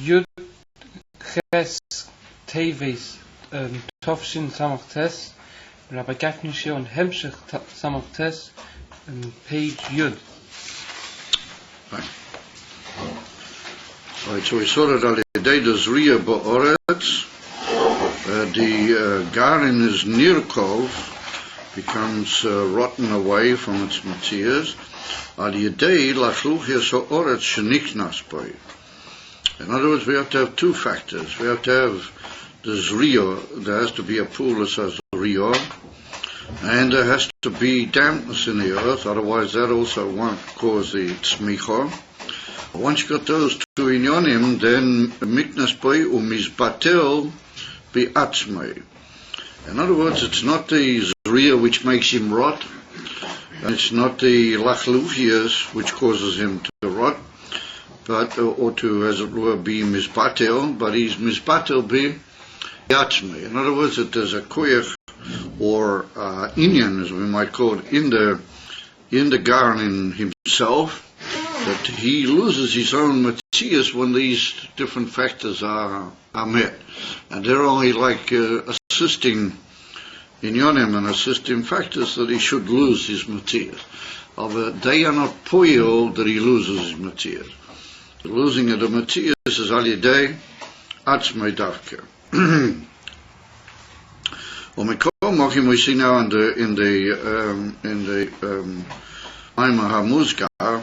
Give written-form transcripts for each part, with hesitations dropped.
Yud Ches Teves Tovshin Samech Tes Rabbi Gafnishe und Hemshech Samech Tes page Yud. Right, so we saw that al-yedei dezriya ba'oretz, the garin is nirkov, becomes rotten away from its materials. Al-yedei lachluchias ha'oretz sheniknas by. In other words, we have to have two factors. We have to have the zriya, there has to be a pool that says zriya, and there has to be dampness in the earth, otherwise that also won't cause the tzmicha. Once you got those two inyonim, then miknas boy umizbatel be atzmei. In other words, it's not the zriya which makes him rot, and it's not the lachluchias which causes him to rot, but or to, as it were, be mizbatel, but he's mizbatel be atzmei. In other words, that there's a koyach or inyan, as we might call it, in the garden himself, that he loses his own matzias when these different factors are met. And they're only like assisting inyonim and assisting factors that he should lose his matzias. But they are not poil that he loses his matzias. The losing of the matzias is al-yedei atzmei davke. We see now in the Maimah HaMuzkar,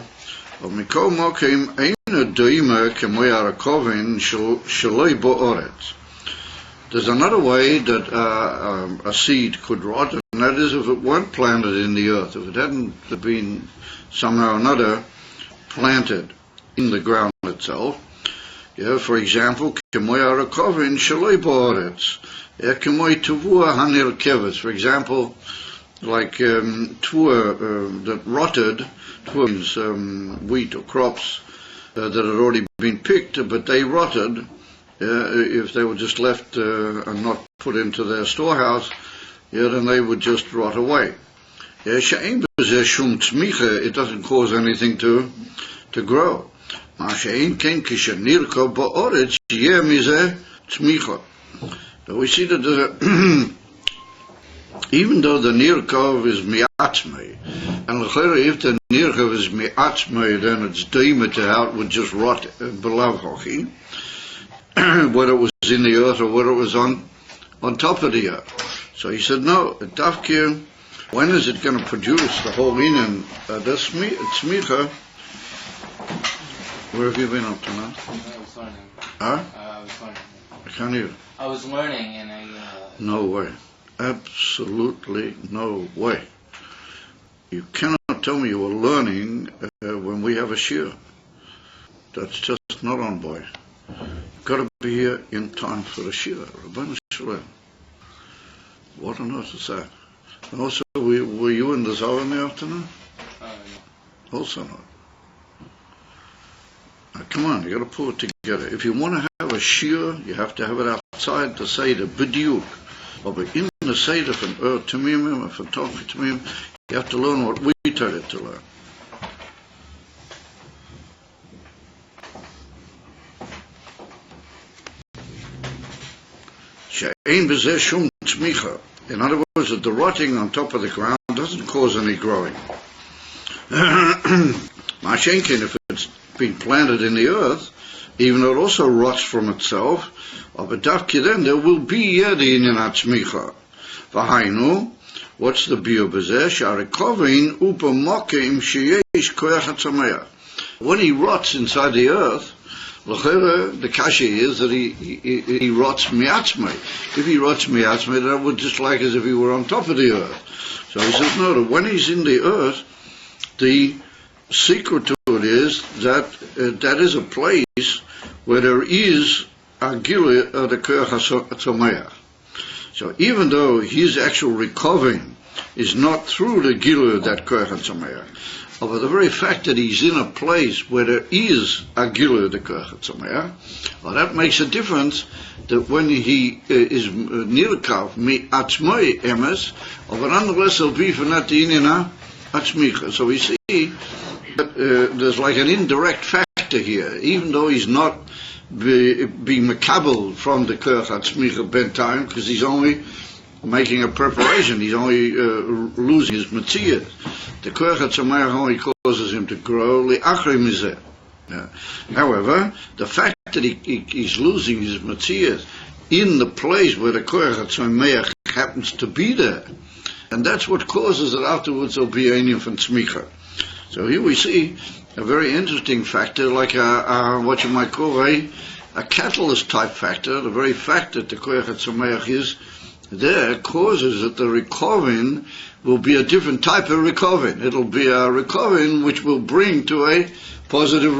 there's another way that a seed could rot, and that is if it weren't planted in the earth, if it hadn't been somehow or another planted in the ground itself. Yeah, for example, for example, like tvua that rotted, tvua means wheat or crops that had already been picked, but they rotted if they were just left and not put into their storehouse, then they would just rot away. It doesn't cause anything to grow. So we see that even though the nirkov is mi'atzmei, and if the nirkov is mi'atzmei, then it's daima to how it would just rot below hochi, whether it was in the earth or whether it was on top of the earth. So he said, no, dafkir, when is it going to produce the whole inyan, the tzmicha? Where have you been up to now? I was learning. Huh? I was learning. I can't hear. I was learning and I... No way. Absolutely no way. You cannot tell me you were learning when we have a shiur. That's just not on, boy. You've got to be here in time for the shiur. Rabbanu Shalom. What on earth is that? And also, were you in the Zohar in the afternoon? No. Also not. Now, come on, you got to pull it together. If you want to have a shiur, you have to have it outside the Seder, b'diuk. But in the Seder from Tamimim and from Tokh Tamimim, you have to learn what we tell you to learn. She'ein b'zeh shum tzmicha. In other words, that the rotting on top of the ground doesn't cause any growing. Mashenkin, if it's been planted in the earth, even though it also rots from itself, but then there will be the inyan atzmicha. V'hainu, what's the biur b'zeh? Sh'arekovin u'b'mokim sheyesh koyach hatzameach. When he rots inside the earth, the kasha is that he rots mi'atzmei. If he rots mi'atzmei, that would just like as if he were on top of the earth. So he says, no, that when he's in the earth, the secret to it is that that is a place where there is a gilui of the koyach hatzameach. So even though his actual recovering is not through the gilui of that koyach hatzameach, but the very fact that he's in a place where there is a gilui of the koyach hatzameach, well, that makes a difference. That when he is nirkav mi atzmei emes, but nonetheless he'll be for not the inyan atzmicha. So we see that there's like an indirect factor factor here, even though he's not being makabel from the Koach HaTzmicha bentime, because he's only making a preparation, he's only losing his Matthias. The Koach HaTzmicha only causes him to grow li'achri mizeh. However, the fact that he's losing his Matthias in the place where the Koach HaTzmicha happens to be there, and that's what causes it afterwards will be Einim from Tzmicha. So here we see a very interesting factor, like what you might call a catalyst type factor. The very fact that the Koach HaTzmicha is there causes that the Rekovin will be a different type of Rekovin. It'll be a Rekovin which will bring to a positive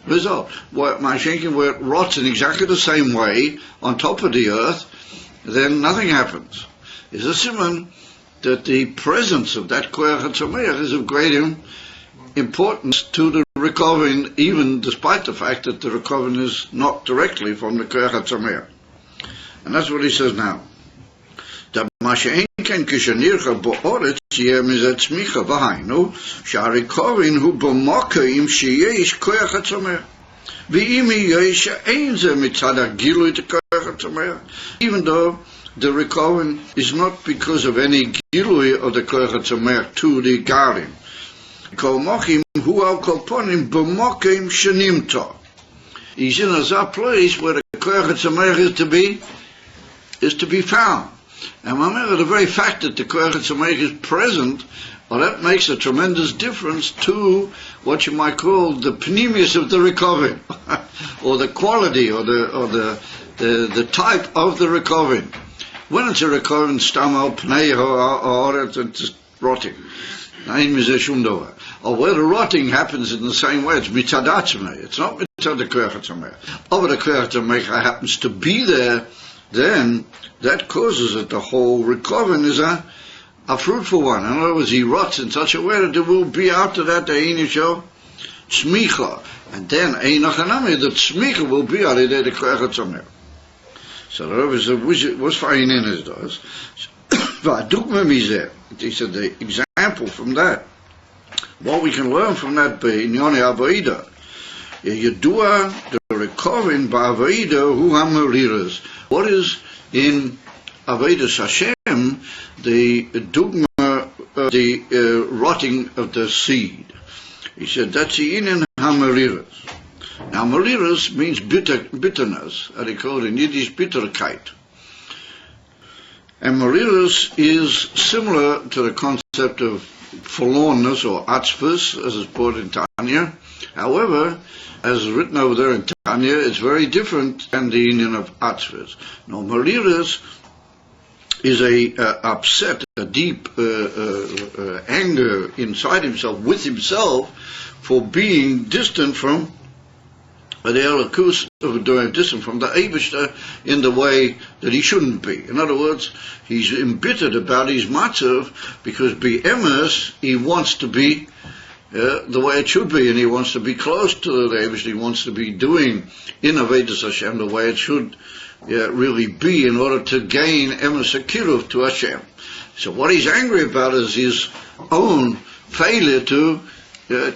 result. Where it rots in exactly the same way on top of the earth, then nothing happens. It's a simon that the presence of that Koach HaTzmicha is of great importance to the Rekovin, even despite the fact that the Rekovin is not directly from the Koach HaTzmicha. And that's what he says now. מה שאין כן כשנראה באורץ יהיה מזה צמיחה, והיינו שהרקובין הוא במוקרים שיש כוח הצומח, ואם יהיה שאין זה מצד הגילוי לכוח הצומח, even though the Rekovin is not because of any gilui of the koach hatzomech to the garim. Kol mochim hu al kol ponim b'mokim shenimto. He's in a place where the koach hatzomech is to be found. And remember, the very fact that the koach hatzomech is present, well, that makes a tremendous difference to what you might call the pneumius of the Rekovin, or the quality, or the type of the Rekovin. When it's a Rekovin, stamal pnei or it's just rotting. Or where the rotting happens in the same way, it's mitzad atzmei. It's not mitzad the koach hatzomech. Over the koach hatzomech happens to be there, then that causes that the whole Rekovin is a fruitful one. In other words, he rots in such a way that there will be after that the Einisho Tzmicha. And then Einachanami, the Tzmicha will be out of the koach hatzomech. So there was fine in his does. He said the example from that, what we can learn from that in Yoni Avoida, Yedua the Rekovin ba'Avoida hu hamariras. What is in Avodas Hashem the dogma, the rotting of the seed? He said that's the inin hamariras. Now, mariras means bitterness, and they call it in Yiddish bitterkeit. And mariras is similar to the concept of forlornness or atzvus, as is brought in Tanya. However, as written over there in Tanya, it's very different than the union of atzvus. Now, mariras is a upset, a deep anger inside himself, with himself, for being distant from the Elokus of doing distant from the Eibishter in the way that he shouldn't be. In other words, he's embittered about his matzav because be'emes he wants to be the way it should be, and he wants to be close to the Eibishter. He wants to be doing in Avodas Hashem the way it should really be in order to gain emes akiruv to Hashem. So what he's angry about is his own failure to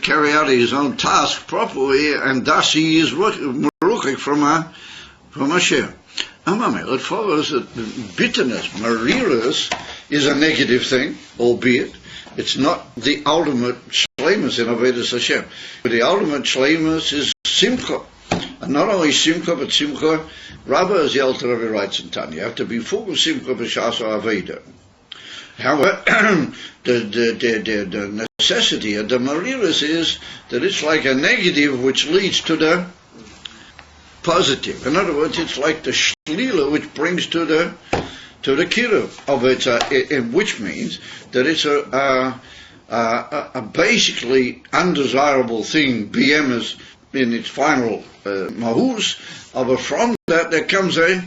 carry out his own task properly, and thus he is meruchik from Hashem. It follows that bitterness, mariras, is a negative thing, albeit it's not the ultimate shleimus in Avodas Hashem. But the ultimate shleimus is simcha. And not only simcha, but simcha, Rabba, as the Alter Rebbe writes in Tanya, you have to be full of simcha b'shas ha'aveda. However, the necessity of the mariras is that it's like a negative which leads to the positive. In other words, it's like the shlila which brings to the kiruv of it, which means that it's a basically undesirable thing, b'emes in its final mahus, but from that there comes a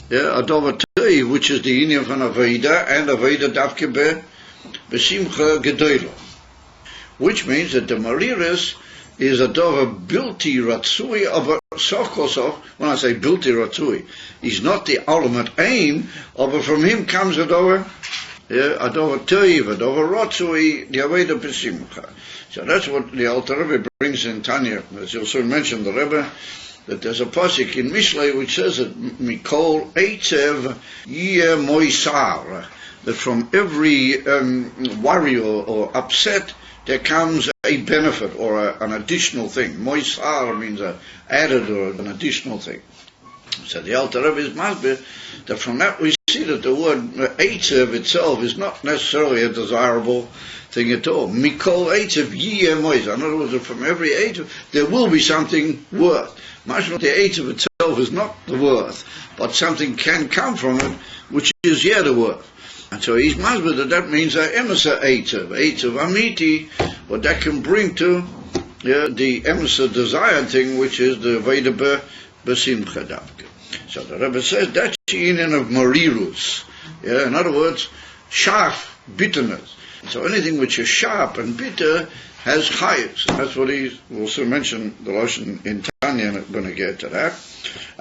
dover tei, which is the inyan van Aveda, and Aveda dafke besimcha gedola. Which means that the mariras is a dover bilti ratzui of a sochosov. When I say bilti ratzui, he's not the ultimate aim, but from him comes a dover Adova Teves, Adova Rotzui, the Aveda Besimcha. So that's what the Alter Rebbe brings in Tanya. As you'll soon mention, the Rebbe, that there's a pasuk in Mishlei which says that Mikol Eitzev Yeh Moisar, that from every worry or upset there comes a benefit or an additional thing. Moisar means an added or an additional thing. So the Alter Rebbe is masbir that from that we see that the word Eitzev itself is not necessarily a desirable thing at all. Mikol Eitzev Yeh Moisar. In other words, from every Eitzev there will be something worth. Mashma, the Eitzev itself is not the worth, but something can come from it which is yet a worth. And so he's masbir that means a emissar Eitzev Amiti, what that can bring to the emissar desired thing, which is the Veda Besimcha Davke. So the Rebbe says that's the union of marirus. In other words, sharp bitterness. So anything which is sharp and bitter has chayus. And that's what he will soon mention the Lashon in Tanya, and I'm going to get to that.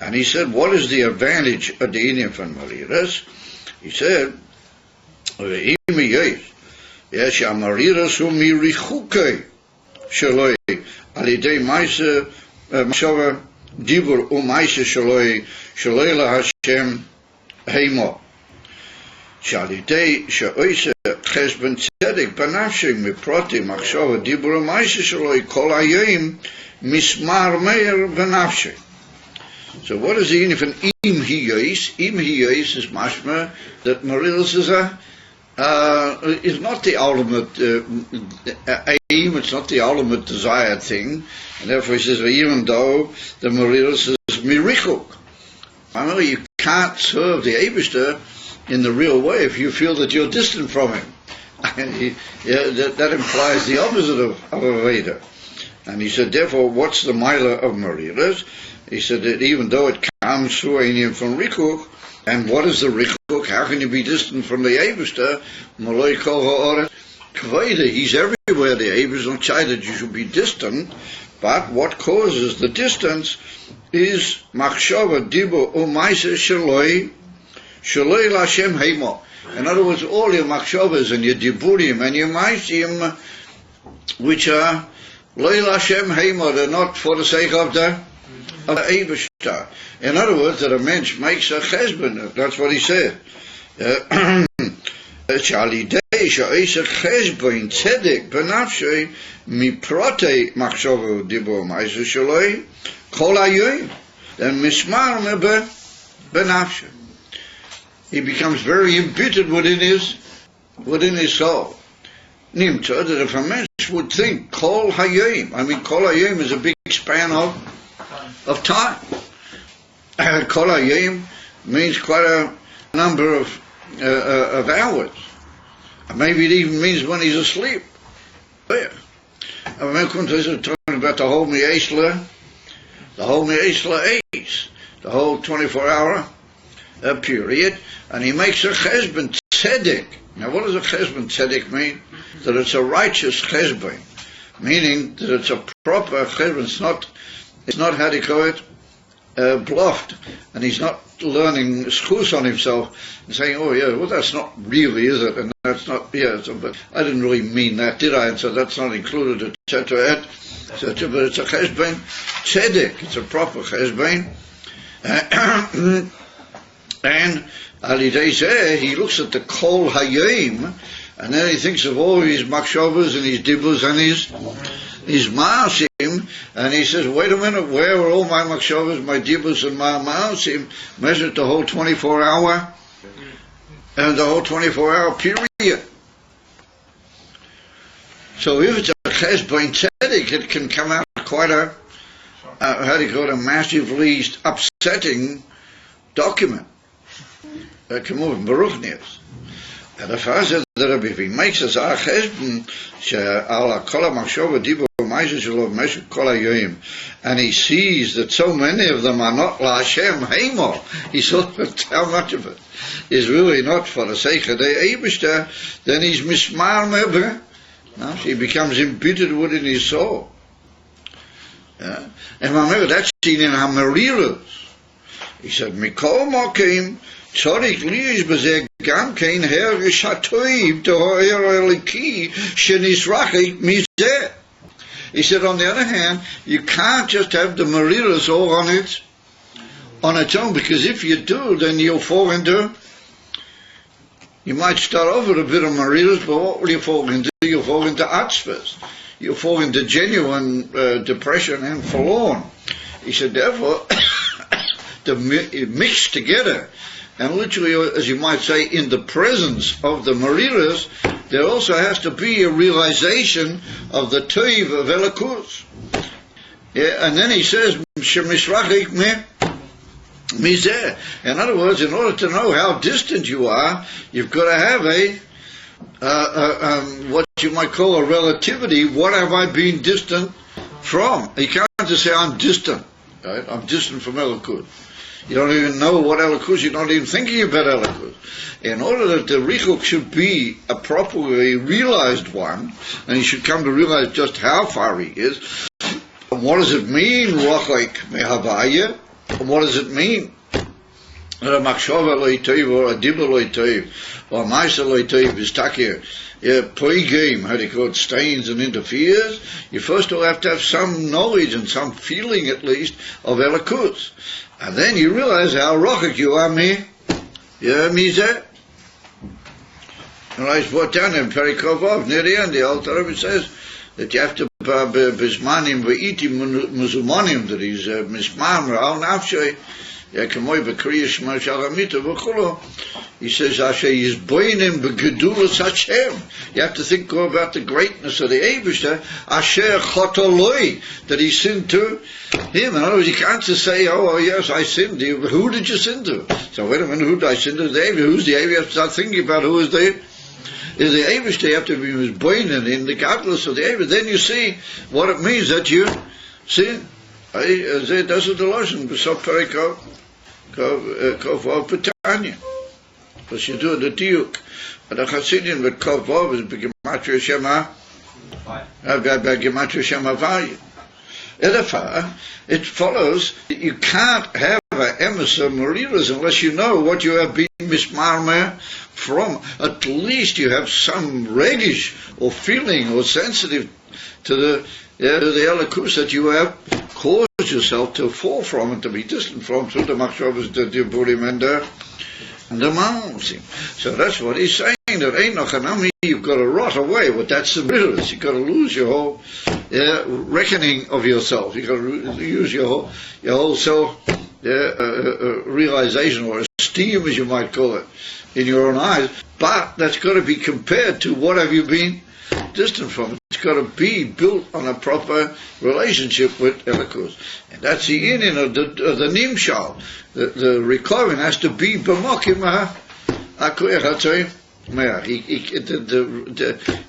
And he said, what is the advantage of the union from marirus? He said, yes, mariras hu mirichuke shaloi alidei maise mashava dibur umaise shaloi la Hashem heimo shalidei sheoise chesben tzedek banafshe miproti machshava dibur umaise shaloi kol hayom mismar meir banafshe. So what is the union from im hiyos? Im hiyos is mashma that marilus is not the ultimate aim, it's not the ultimate desired thing, and therefore he says, even though the marilus is mirichuk. I know you can't serve the Eibishter in the real way if you feel that you're distant from him. And that implies the opposite of a Veda. And he said, therefore, what's the milah of marilus? He said that even though it comes through Einiyim from Rikuk, and what is the Rikuk? How can you be distant from the Eibishter? Maloi kol ha'oret kveida. He's everywhere. The Eibishter don't say that you should be distant, but what causes the distance is machshava dibo umaisa shaloi l'Hashem heimo. In other words, all your machshavas and your diburim and your maisim, which are loi l'Hashem heimo, they're not for the sake of the Eibishter. In other words, that a mensch makes a chesben. That's what he said. Shalidei she'oiseh chesben tzedek benafshei miprotei machshava dibo ma'aseh shaloi kol hayom then mismar mebe benafshei. He becomes very embittered within his soul. Nimta, that if a mensch would think kol hayom, I mean kol hayom is a big span of time. Kol hayom means quite a number of hours. Maybe it even means when he's asleep. Yeah. I'm talking about the whole Me'esla Eis, the whole 24-hour period, and he makes a chesben tzedek. Now, what does a chesben tzedek mean? That it's a righteous chesben, meaning that it's a proper chesben. It's not how do you call it? Bluffed, and he's not learning schus on himself and saying, oh yeah, well that's not really, is it? And that's not, yeah, so, but I didn't really mean that, did I? And so that's not included, etc. But it's a chesben tzedek, it's a proper chesben. And alidei zeh, he looks at the kol hayom, and then he thinks of all his machshavas and his dibus and his maasim, and he says, wait a minute, where are all my machshavas, my dibus and my maasim measured the whole 24-hour and the whole 24-hour period? So if it's a chesben tzedek, it can come out quite a massively upsetting document. K'mov Baruchnius. And the father that if he makes us a chesben she'ala kol ha'machshava dibo ma'aseh shelo b'meshech kol hayom, and he sees that so many of them are not l'Hashem heimo, he saw that how much of it is really not for the sake of the Eibishter, then he's mismar mebe. No, he becomes embittered within his soul. And remember, that's seen in Hamarirus. He said, Mikol Mokim, Tzorik Lish B'zeh Gam Kein Hergish HaToiv D'Ho'er Eliki Shenisrachik Mizeh. He said, on the other hand, you can't just have the mariras all on its own, because if you do, then you'll fall into, you might start off with a bit of mariras, but what will you fall into? You'll fall into atzvas. You'll fall into genuine depression and forlorn. He said, therefore, mixed together, and literally, as you might say, in the presence of the mariras, there also has to be a realization of the Tev of Elokus. Yeah, and then he says, Shemisrachik mizeh. In other words, in order to know how distant you are, you've got to have what you might call a relativity. What have I been distant from? You can't just say, I'm distant. Right? I'm distant from Elokus. You don't even know what Elokus, you're not even thinking about Elokus. In order that the Richuk should be a properly realized one, and he should come to realize just how far he is, and what does it mean, Rachik Mehavaya? And what does it mean? That a Machshava Leitev, or a Dibba Leitev, or a Maisa Leitev is takir, pre-game, how do you call it, stains and interferes. You first all have to have some knowledge and some feeling at least of Elokus. And then you realize how rochik you are, mizeh. And I brought down in Perikovov, near the end, the Old Torah, it says that you have to bismanim ve'iti muzumanim, that he's mismam ra'al nafshay, yakamoi b'kriya shema shalamita v'chulo. He says, Asher yizboinim b'gedulas Hashem. You have to think about the greatness of the Eibishter, Asher chotoloi, that he sinned to him. In other words, you can't just say, oh yes, I sinned. Who did you sin to? So wait a minute, who did I sin to? The Eibishter. Who's the Eibishter? You have to start thinking about who is the Eibishter. You have to be misboinen in the godless of the Eibishter. Then you see what it means that you sin. That's the Lashon, B'sop Perikov, Kov Petanya. Because you do the diuk. But the Chassidim with Kov Vav is Gematria Shema, Gematria Shema Vayim. Therefore, it follows that you can't have an emissary mariras unless you know what you have been mismarmer from. At least you have some regish or feeling or sensitive to the Elokus that you have caused yourself to fall from and to be distant from through the Machshavas, the Diburim and the Ma'asim. So that's what he's saying, that ain't no chanami, you've got to rot away with that severity. You've got to lose your whole reckoning of yourself. You've got to use your whole self realization or esteem, as you might call it, in your own eyes. But that's got to be compared to what have you been distant from. It's got to be built on a proper relationship with Elokus. And that's the union of the Nimshal. The recovery has to be b'mokim ha'koyach ha'tzoyim.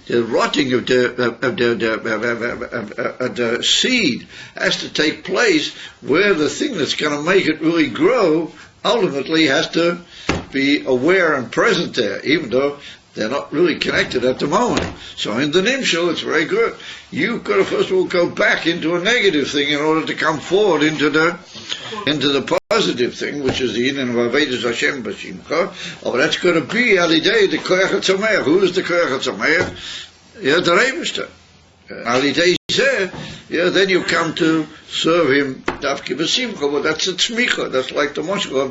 The rotting of the seed has to take place where the thing that's going to make it really grow ultimately has to be aware and present there, even though they're not really connected at the moment. So in the Nimshal, it's very good. You've got to first of all go back into a negative thing in order to come forward into the positive thing, which is the union of Avedis Hashem B'Shimcha. Oh, that's going to be Alidei, the Koyach HaTzameach. Who is the Koyach HaTzameach? Yeah, the Rebishter. Alidei Zeh, then you come to serve him Dafki B'Shimcha, but that's a Tzmicha. That's like the Moshel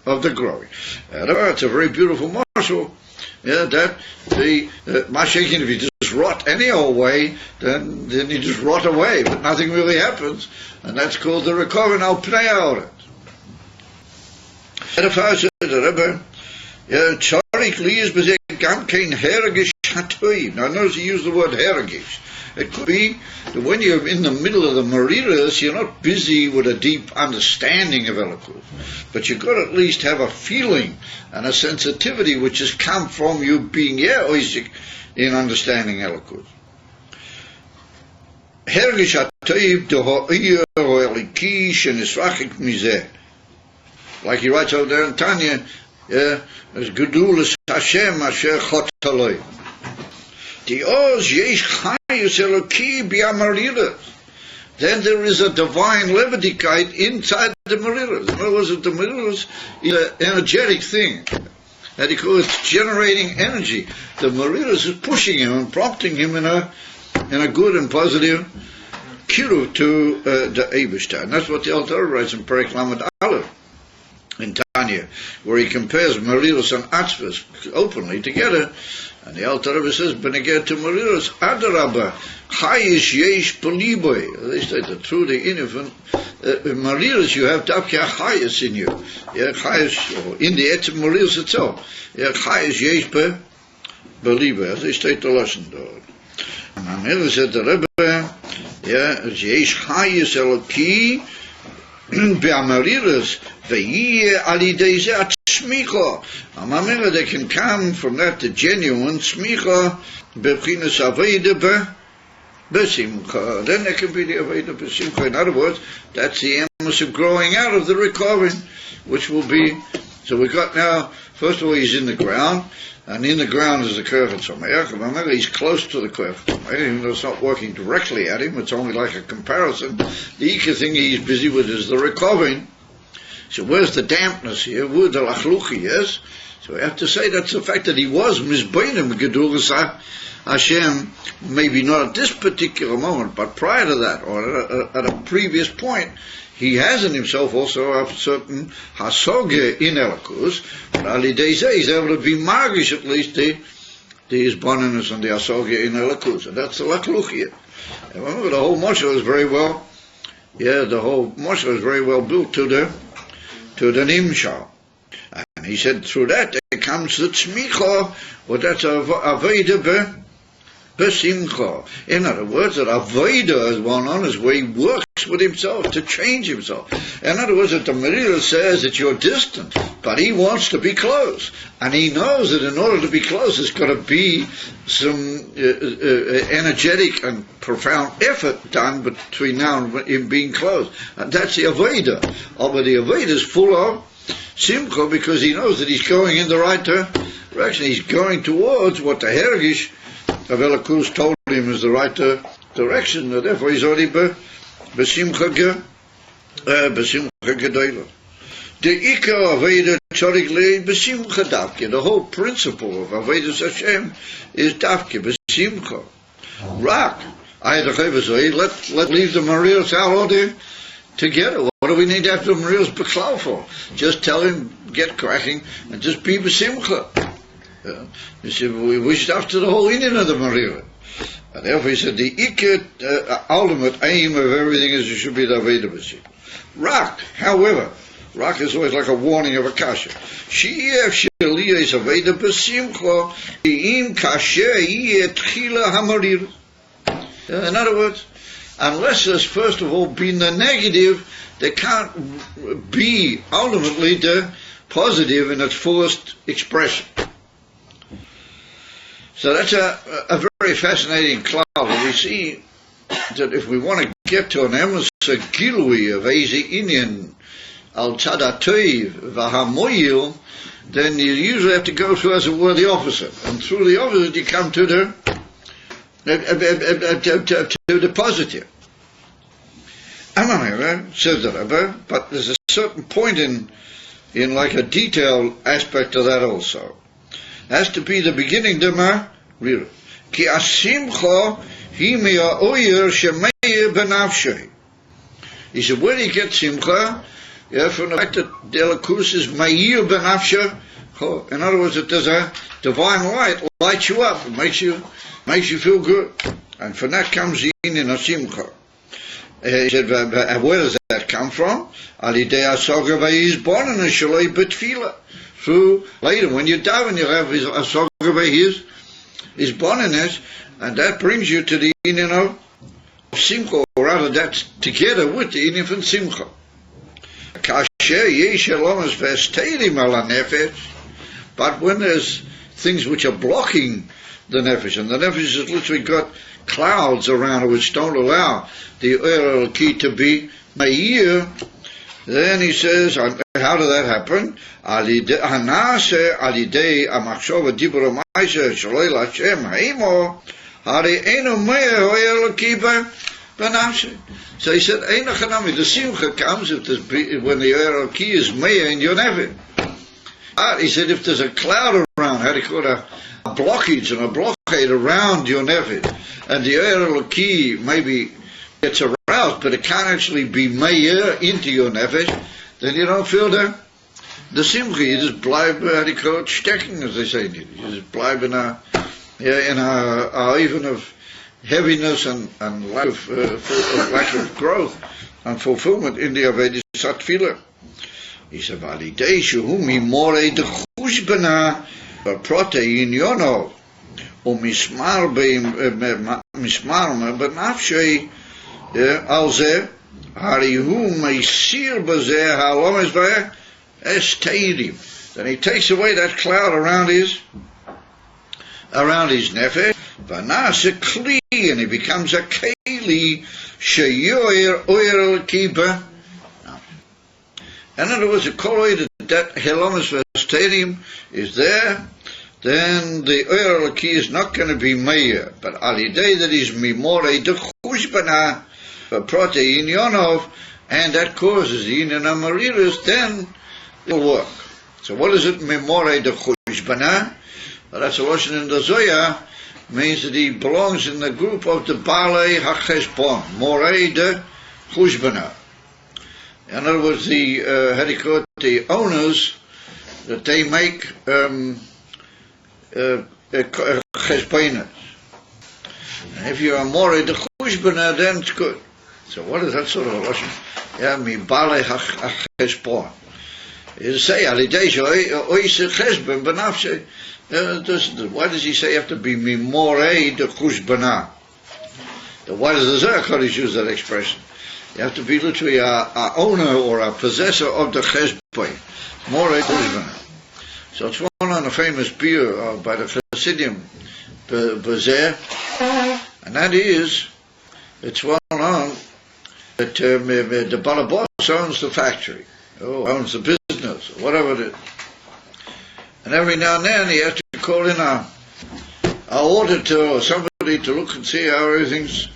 of the growing. It's a very beautiful Moshel. That the Mashiach, if you just rot any old way, then you just rot away, but nothing really happens, and that's called the recovery. Now play out it. And if I said the Rebbe, Tzarik li is gam kein hergish hatoiv. Now notice he used the word hergish. It could be that when you're in the middle of the mariras, you're not busy with a deep understanding of Elokus, but you've got to at least have a feeling and a sensitivity which has come from you being in understanding Elokus. Hergish hatoiv d'ho'ir ho'eliki shenisrachik mizeh. Like he writes over there in Tanya, as Gedulas Hashem asher chotoloi. The Oz yesh chayus eloki b'amariras. then there is a divine leviticite inside the Mariras. In other words, the Mariras is an energetic thing. That he calls it generating energy. The Mariras is pushing him and prompting him in a good and positive kiru to the Eibishter. And that's what the Alter Rebbe writes in Perek Lamed Aleph in Tanya, where he compares Mariras and Atzvas openly together. And the Alter Rebbe says, Beneged to Mariras, Adarabba, Chayish Yesh Beliboy. They state that through the infant, Mariras you have Davka Chayish in you. Yeah, Chayish, in the Etzem Mariras itself. Yeah, Chayish Yesh Beliboy. As they state the lesson, though. And Amir said the Rebbe, yeah, Yesh Chayish Eloki, Be'amariras, Ve'yeh Alidei Zeh Smicha. Amamela, they can come from that to genuine smicha, bechinas aveda besimcha. Then there can be the aveda besimcha. In other words, that's the emes of growing out of the recovering, which will be. So we got now. First of all, he's in the ground, and in the ground is the Kerchet Sameach. Amamela, he's close to the Kerchet Sameach, even though it's not working directly at him. It's only like a comparison. The Ika thing he's busy with is the recovering. So where's the dampness here? Where the lachluchi is? So we have to say that's the fact that he was mizbeinim gedulas Hashem, maybe not at this particular moment, but prior to that, or at a previous point, he has in himself also a certain hasoge in Elikus, but alidei zeh he's able to be magish at least the isboninus and the hasoge in Elikus, and that's the lachluchi. And remember, the whole Moshe is very well, the whole Moshe is very well built to the Nimshal. And he said through that there comes the tzmicha, well that's aveda besimcha. In other words, that aveda is one on his way, he works with himself to change himself. In other words, that the Merila says that you're distant, but he wants to be close. And he knows that in order to be close, there's got to be some energetic and profound effort done between now and him being close. And that's the aveda. But the aveda is full of simcha because he knows that he's going in the right direction. He's going towards what the Hergish of Elikus told him is the right direction. Therefore, he's already besimcha gedolah. The ikar aveda tzorik lein besimcha davke. The whole principle of avodas Hashem is davke besimcha. Rak. Let's leave the Marias out all day together. What do we need to have the Marias beklau for? Just tell him, get cracking, and just be besimcha. You see, we wished after the whole Indian of the Maria. And therefore he said the ultimate aim of everything is it should be the Aveda B'Simcha. Rak, however, Rak is always like a warning of a kasha. She'ef she'liyah is Aveda B'Simcha, Im kasher yeh tchila hamarir. In other words, unless there's first of all been the negative, there can't be ultimately the positive in its fullest expression. So that's a very fascinating cloud. We see that if we want to get to an emes gilui of Ezi Inyan al Tzadatoiv v'hamoyil, then you usually have to go through, as it were, the opposite. And through the opposite you come to the positive. Amamera says the Rebbe, but there's a certain point in like a detailed aspect of that also. Has to be the beginning dema real. Ki asimcha hi mea oyer shemeir benafshei. He said, where do you get simcha? Yeah, from the fact that the Elikus is meir benafshei. In other words, that there's a divine light lights you up, it makes you feel good, and from that comes the in a simcha. He said, where does that come from? Alidei asoga v'yiz bonen shaloi betfila. Through later, when you daven, you have his asoga his boniness, and that brings you to the union of simcha, or rather, that's together with the union of simcha. But when there's things which are blocking the nefesh, and the nefesh has literally got clouds around it which don't allow the oil key to be meir, then he says, how did that happen? Hanase alidei amachshova dibur ma'aseh shaloi l'Hashem haimo hari enu meir oil kiba Benafshe. So he said, Einachanami, the simcha comes if when the Eloki is Meir in your Nefesh. He said, if there's a cloud around, how do you call it, a blockage and a blockade around your Nefesh, and the Eloki maybe gets aroused, but it can't actually be Meir into your Nefesh, then you don't feel the simcha. You just bleib, how do you call it, stecken, as they say. You just bleib in a even of heaviness and lack of growth and fulfillment in the Avodah Tefillah. He said, "Validei shehu mimorei dechushbana protein yono umismar benafshei alze harihu meisir bezeh halomes veh esteirim." Then he takes away that cloud around his nefesh, vanase kli, and he becomes a keli sheyoir oir kiba. In other words, the colloid that Helomis Stadium is there, then the oil key is not going to be Meir, but Alidei that is Mimore de Chushbana protein Yonov, and that causes the Inyan Amariris, then it'll work. So what is it, Mimore de Chushbana? Well, that's a lesson in the Zoya, means that he belongs in the group of the Balei HaCheshbon, More de Chushbana. In other words, the owners, that they make cheshbonos. And if you are more the chushbana, then it's good. So what is that sort of a lesson? Yeah, mi balei cheshbon. You say alidei oise cheshbon benafshe. Why does he say you have to be mi more the chushbana? Why does the Zohar Kodesh use that expression? You have to be literally a owner or a possessor of the cheshbon. More cheshbon. So it's one on a famous beer by the Chassidim Bezer, and that is, it's well known that the Balabos owns the factory, owns the business, or whatever it is. And every now and then he has to call in a auditor or somebody to look and see how everything's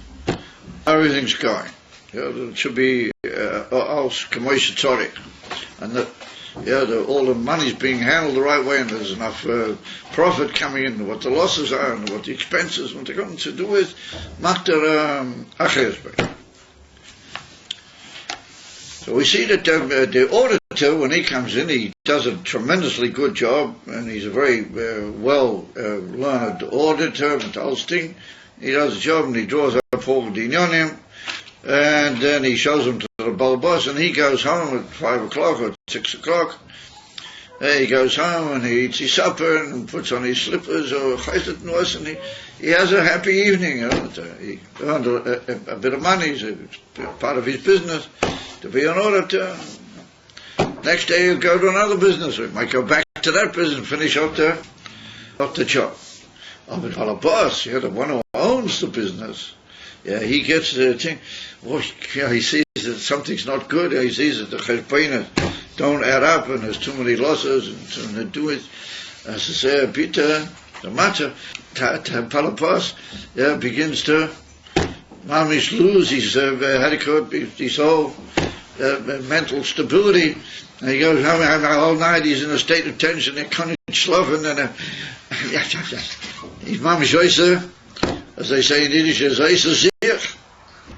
going. It should be else commercial tzorich, and that all the money's being handled the right way, and there's enough profit coming in, what the losses are, and what the expenses, what they're going to do with Maktar Achezbek. So we see that the auditor, when he comes in, he does a tremendously good job, and he's a very well-learned auditor, Metalsting. He does the job, and he draws up all the dinyonim, and then he shows them to the Balabos, and he goes home at 5 o'clock or 6 o'clock. He goes home and he eats his supper and puts on his slippers or chayset nuas, and he has a happy evening. He earned a bit of money. It's part of his business to be an auditor. Next day he'll go to another business. He might go back to that business and finish off the job. But Balabos, the one who owns the business, he gets the thing. He sees that something's not good. He sees that the cheshbonos don't add up, and there's too many losses, and something to do it. As I say, Peter, the matter, Palapos, begins to mamish lose his his whole mental stability. And he goes home all night. He's in a state of tension. He can't schlafen, and he's mamish oiser, as they say in Yiddish, is oiser sich.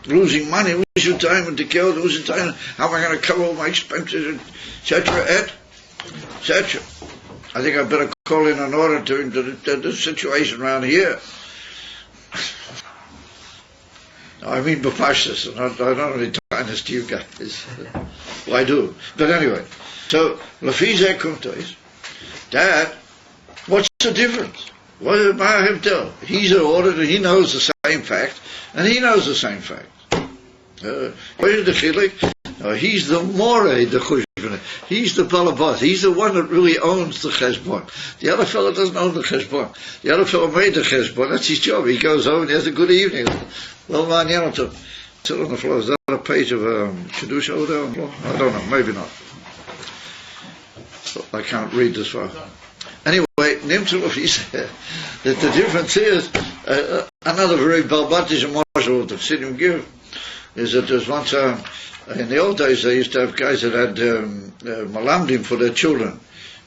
Losing money, losing time, and to kill, losing time. How am I going to cover all my expenses, etc., etc.? I think I better call in an auditor into the situation around here. I mean, b'pashtus, I don't really honest to you guys. Well, I do, but anyway. So, lefizeh kumtois. That, what's the difference? What did Maharim tell? He's an auditor, he knows the same fact, and he knows the same fact. What is the chilik? He's the more, the chushbon. He's the balabas. He's the one that really owns the cheshbon. The other fellow doesn't own the cheshbon. The other fellow made the cheshbon. That's his job. He goes home and he has a good evening. Well, man, to sit on the floor. Is that a page of Kiddush over there on the floor? I don't know. Maybe not. I can't read this far. Anyway, Nimtzulov, he said that the difference is another very balbatish marshal of the Chassidim give. is that there's once, in the old days they used to have guys that had malamdim for their children,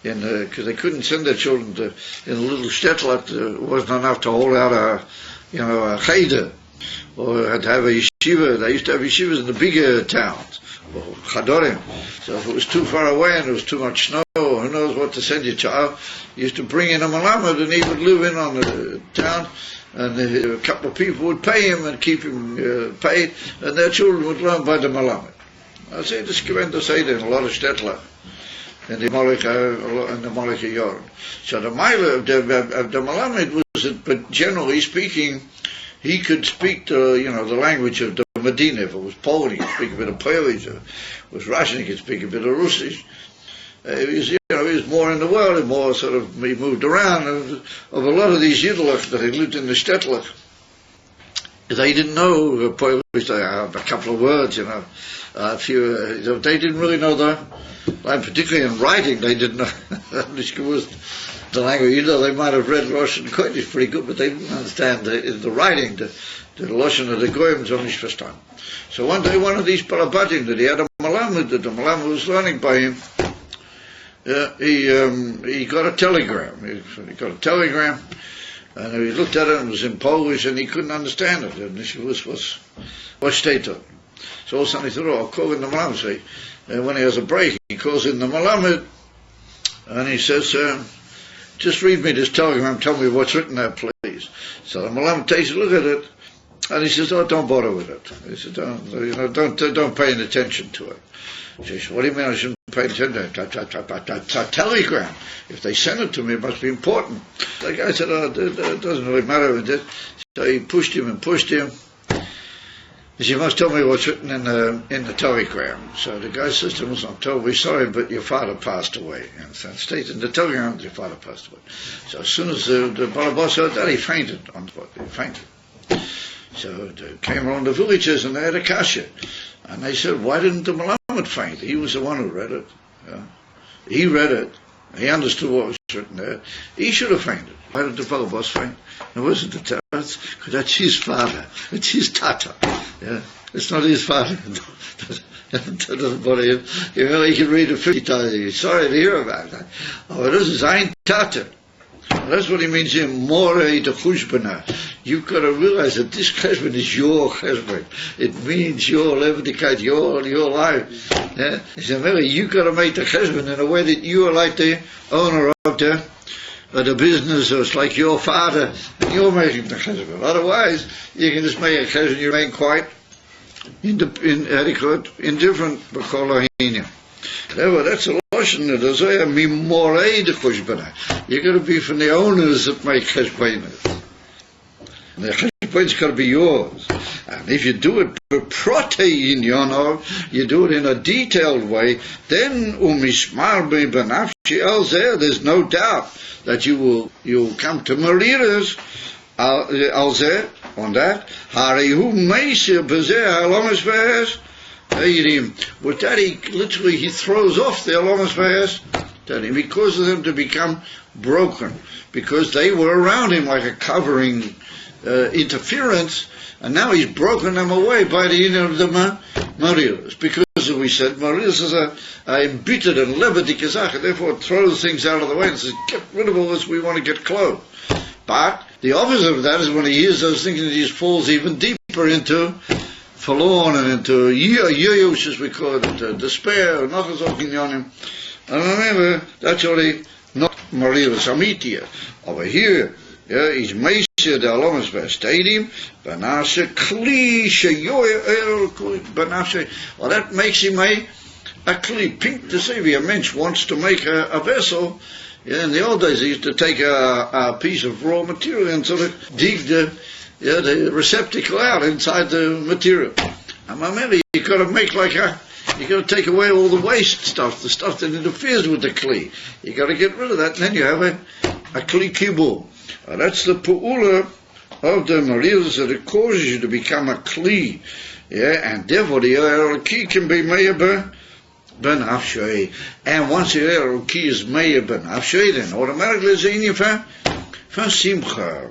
because they couldn't send their children to, in a little shtetl, it wasn't enough to hold out a cheder, or had to have a yeshiva. They used to have yeshivas in the bigger towns, or chadorim. So if it was too far away and there was too much snow, or who knows what to send your child, you used to bring in a malamed, and he would live in on the town, and a couple of people would pay him and keep him paid, and their children would learn by the malamed. I say this given to say in a lot of shtetler, in the Molech Yoren. So the mile of the malamed was that, but generally speaking, he could speak the language of the Medina. If it was Polish, he could speak a bit of Polish. If it was Russian, he could speak a bit of Russisch. He was more in the world, and more sort of, he moved around. Of a lot of these Yiddelach that had lived in the Stettlach, they didn't know Polish. They have a couple of words, a few. They didn't really know particularly in writing, they didn't know. Was the language, they might have read Russian Kodesh pretty good, but they didn't understand the writing, the Lashon of the Goyim, so nicht verstanden. So one day, one of these Balabatim, that he had a malamed, that the malamed was learning by him, he got a telegram. He got a telegram, and he looked at it, and it was in Polish, and he couldn't understand it. And he was what state of? So all of a sudden he thought, I'll call in the malamed. And when he has a break, he calls in the malamed, and he says, just read me this telegram, tell me what's written there, please. So the malamed takes a look at it, and he says, don't bother with it. He said, don't pay any attention to it. He says, what do you mean I shouldn't pay attention to it? It's a telegram. If they send it to me, it must be important. The guy said, it doesn't really matter. So he pushed him. He said, you must tell me what's written in the telegram. So the guy says to him, I'm terribly sorry, but your father passed away. And so it states in the telegram, your father passed away. So as soon as the Balabas heard that, he fainted on the spot. He fainted. So they came around the villages and they had a kasha. And they said, why didn't the malamed faint? He was the one who read it. He read it. He understood what was written there. He should have fainted. Why did the Balabas faint? It wasn't the Teves, because that's his father. It's his tata. It's not his father. That doesn't bother him. He can read it 50 times. He's sorry to hear about that. Oh, this is ein tata. That's what he means here, more de chushbana. You've got to realize that this cheshbon is your cheshbon. It means your leviticate, your life. He said, you've got to make the cheshbon in a way that you are like the owner of the business, or it's like your father, and you're making the cheshbon. Otherwise, you can just make a cheshbon, you remain quite indifferent. That's a lotion that is a mimorei de chushbana. You're going to be from the owners that make cheshbonas. The cheshbon's got to be yours. And if you do it protein yonov, you do it in a detailed way, then umishmar be'benafshi alzeh, there's no doubt that you'll come to mariras alzeh on that. Harihu meisir bezeh halomis ve'es. With that, he throws off the Alomas Vayas, he causes them to become broken, because they were around him like a covering interference, and now he's broken them away by the Marilas, because as we said, Marilas is a embittered and levitic Kazakh, therefore it throws things out of the way and says, get rid of all this, we want to get close. But the opposite of that is when he hears those things, and he just falls even deeper into forlorn and into yoyush, as we call it, despair, nachazok on him. And remember, that's only not Marilas Amitia. Over here, he's Meisha de Alomas Vestadium, Banashe Kli Sheyoy Banashe. Well, that makes him a Kli. Pink to say, if a mensch wants to make a vessel, in the old days, they used to take a piece of raw material and sort of dig the receptacle out inside the material. And remember, you've got to make you've got to take away all the waste stuff, the stuff that interferes with the kli. You've got to get rid of that, and then you have a kli kibul. That's the pu'ula of the marilas, that it causes you to become a kli. And therefore the kli can be meir ben afshay. And once the kli is meir ben afshay, then automatically it's in your fan simcha.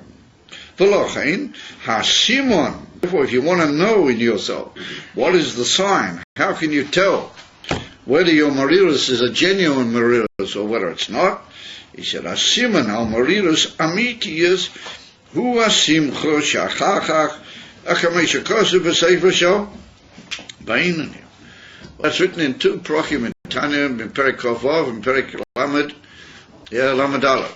V'lochein, ha-simon therefore, if you want to know in yourself what is the sign, how can you tell whether your Mariris is a genuine Mariris or whether it's not? He said, Asiman al Mariris Amitiyas Hu Asimcho Shachachach Akamesha Kosu V'Sefer Shal Bainani. That's written in two prokim in Tanya, in Perek Kovov, and Perek Lamed, Lamed Aleph.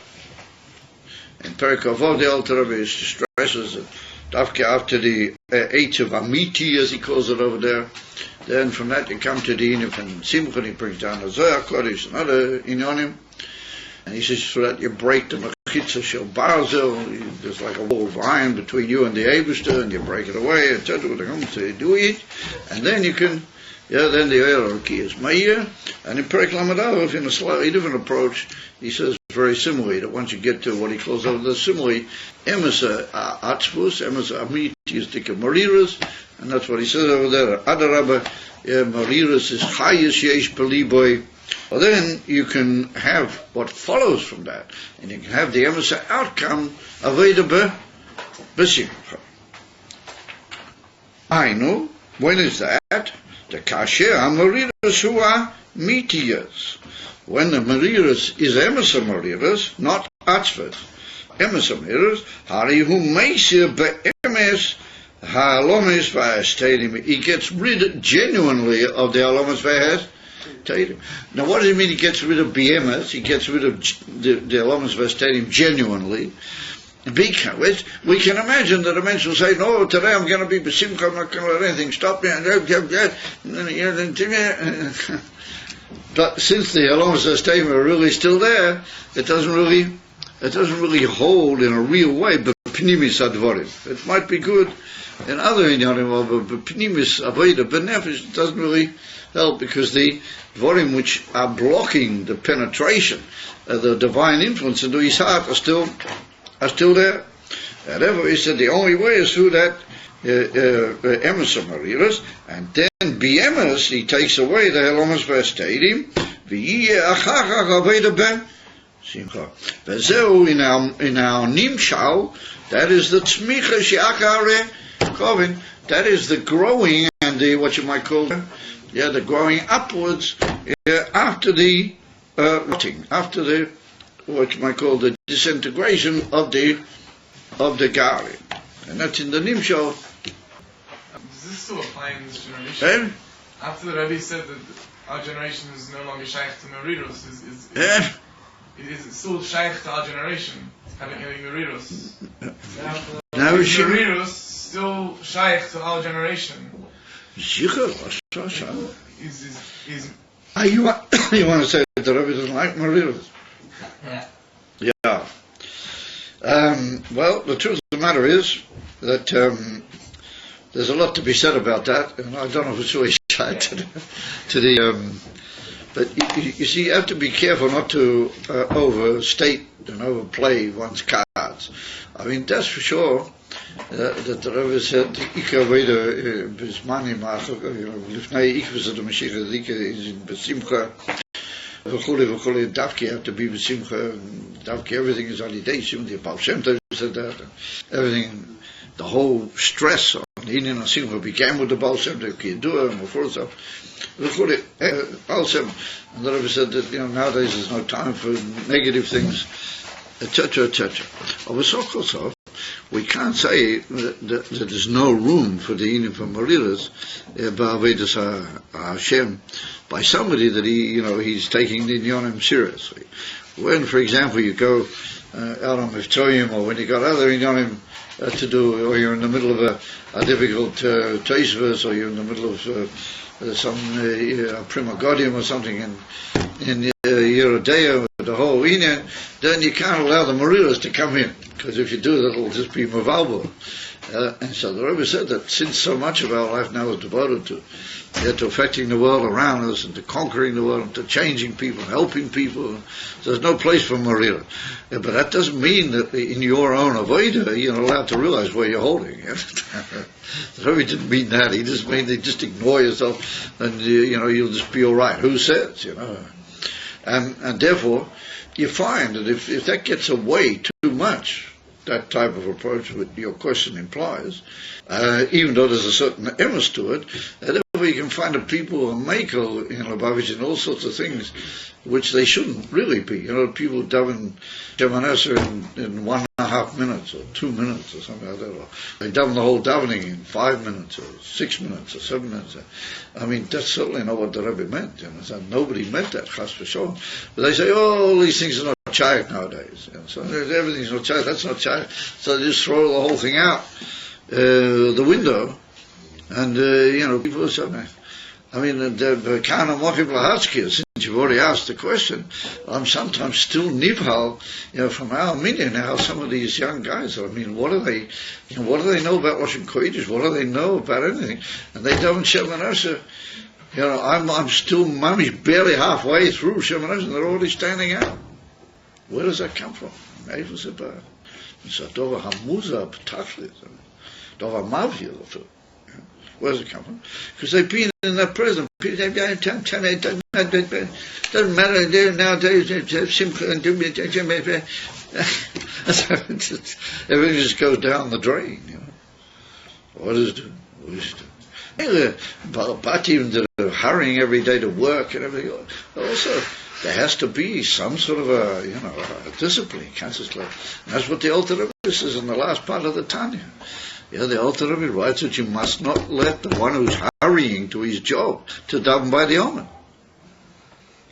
In Perek Kovov, the Alter Rebbe stresses that after the H of Amiti, as he calls it over there, then from that you come to the Inim and Simcha, he brings down the Zohar Kodesh and other Inyonim, and he says for that you break the Mechitza Shel Barzel, there's like a wall of iron between you and the Eibishter, and you break it away, etc. So you do it, and then you can, then the hierarchy is Meir, and in Perek Lamed Aleph, in a slightly different approach, he says very similarly, that once you get to what he calls over the simile, Emesa Atzvus, Emesa Amitius Dika Mariras, and that's what he says over there, Adarabba, Mariras is highest Yesh Peliboy. Well, then you can have what follows from that, and you can have the Emesa outcome, Aveda Besimcha. I know, when is that? The Kasher Mariras who are Mitias. When the Mariras is Emesa Mariras, not Atzvus. Emesa Mariras, Hari hu Meisir be'emes ha'alomis v'ha'estedim. He gets rid genuinely of the alomis v'ha'estedim. Now what does it mean he gets rid of be'emes? He gets rid of the alomis v'ha'estedim genuinely. Because we can imagine that a man will say, no, today I'm going to be besimcha, I'm not going to let anything stop me. But since the alomis v'ha'estedim are really still there, it doesn't really hold in a real way, but pnimis advorim. It might be good in other inyanim, but pnimis avoda benefesh doesn't really help, because the dvorim which are blocking the penetration of the divine influence into his heart are still there. Therefore, he said the only way is through that emes mariras, and then be'emes he takes away the alomis v'ha'estedim, v'yiyeh achachach avoda ben Simcha. Vezeu in our nimshal, that is the tzmicha she'achare kovin, that is the growing and the, what you might call, the growing upwards after the rotting, after the, what you might call the disintegration of the gari. And that's in the nimshal. Does this still apply in this generation? After the Rebbe said that our generation is no longer shaykh to Meridos, is it still shaykh to our generation, having Meridos? Now is Meridos still shaykh to our generation? Sicher, you want to say that the Rebbe doesn't like Meridos? Yeah. Well, the truth of the matter is that there's a lot to be said about that, and I don't know if it's really shaykh to the but you see, you have to be careful not to overstate and overplay one's cards. I mean, that's for sure that the Rebbe said, Ika Veda Bismani Lifnei Ikvisa the Mashiach Dika is in Besimcha, V'chule, Davki have to be Besimcha, Davki everything is Alidei, the Baal Shem Tov said that, everything, the whole stress on Inin and Simcha began with the Baal Shem Tov, Kiyadua, and before so. And the Rebbe said that nowadays there's no time for negative things, etc., etc. Also, we can't say that there's no room for the Inim for Mariras Ba'avedas Hashem by somebody that he's taking the Inyonim seriously. When, for example, you go out on Miftoyim, or when you got other Inyonim to do, or you're in the middle of a difficult Teves, or you're in the middle of some prima gaudium or something in Yerodea with the whole Inyan, then you can't allow the Mariras to come in, because if you do that, it'll just be Mavalbo. And so the Rebbe said that since so much of our life now is devoted to affecting the world around us, and to conquering the world, and to changing people, helping people, so there's no place for Marira. But that doesn't mean that in your own avodah you're not allowed to realize where you're holding. The Rebbe didn't mean that. He just meant that just ignore yourself, and you'll just be all right. Who says? And therefore you find that if that gets away too much, that type of approach that your question implies, even though there's a certain emes to it, that if we can find a people who make in Lubavitch and all sorts of things which they shouldn't really be. People daven Shemoneh in 1.5 minutes or 2 minutes or something like that. Or they daven the whole davening in 5 minutes or 6 minutes or 7 minutes. I mean, that's certainly not what the Rebbe meant. Nobody meant that, chas v'sholom. But they say, all these things are not chayek nowadays. So everything's not chayek. That's not chayek. So they just throw the whole thing out the window. And, people say, I mean, the kind of Mochiv Lahatski, since you've already asked the question, I'm sometimes still nibhal, from our minyan, how some of these young guys, what do they know about Rosh Kodesh? What do they know about anything? And they don't Shemoneh. I'm still mamish barely halfway through Shemoneh, and they're already standing out. Where does that come from? It's a Dova Hamuza P'tachlit, Dova Mavir. Where does it come from? Because they've been in that prison. It doesn't matter nowadays. Everything just goes down the drain. What is it? But even they're hurrying every day to work and everything. Also, there has to be some sort of a discipline. And that's what the Alter Rebbe says in the last part of the Tanya. The Alter Rebbe writes that you must not let the one who's hurrying to his job to daven by the Omen.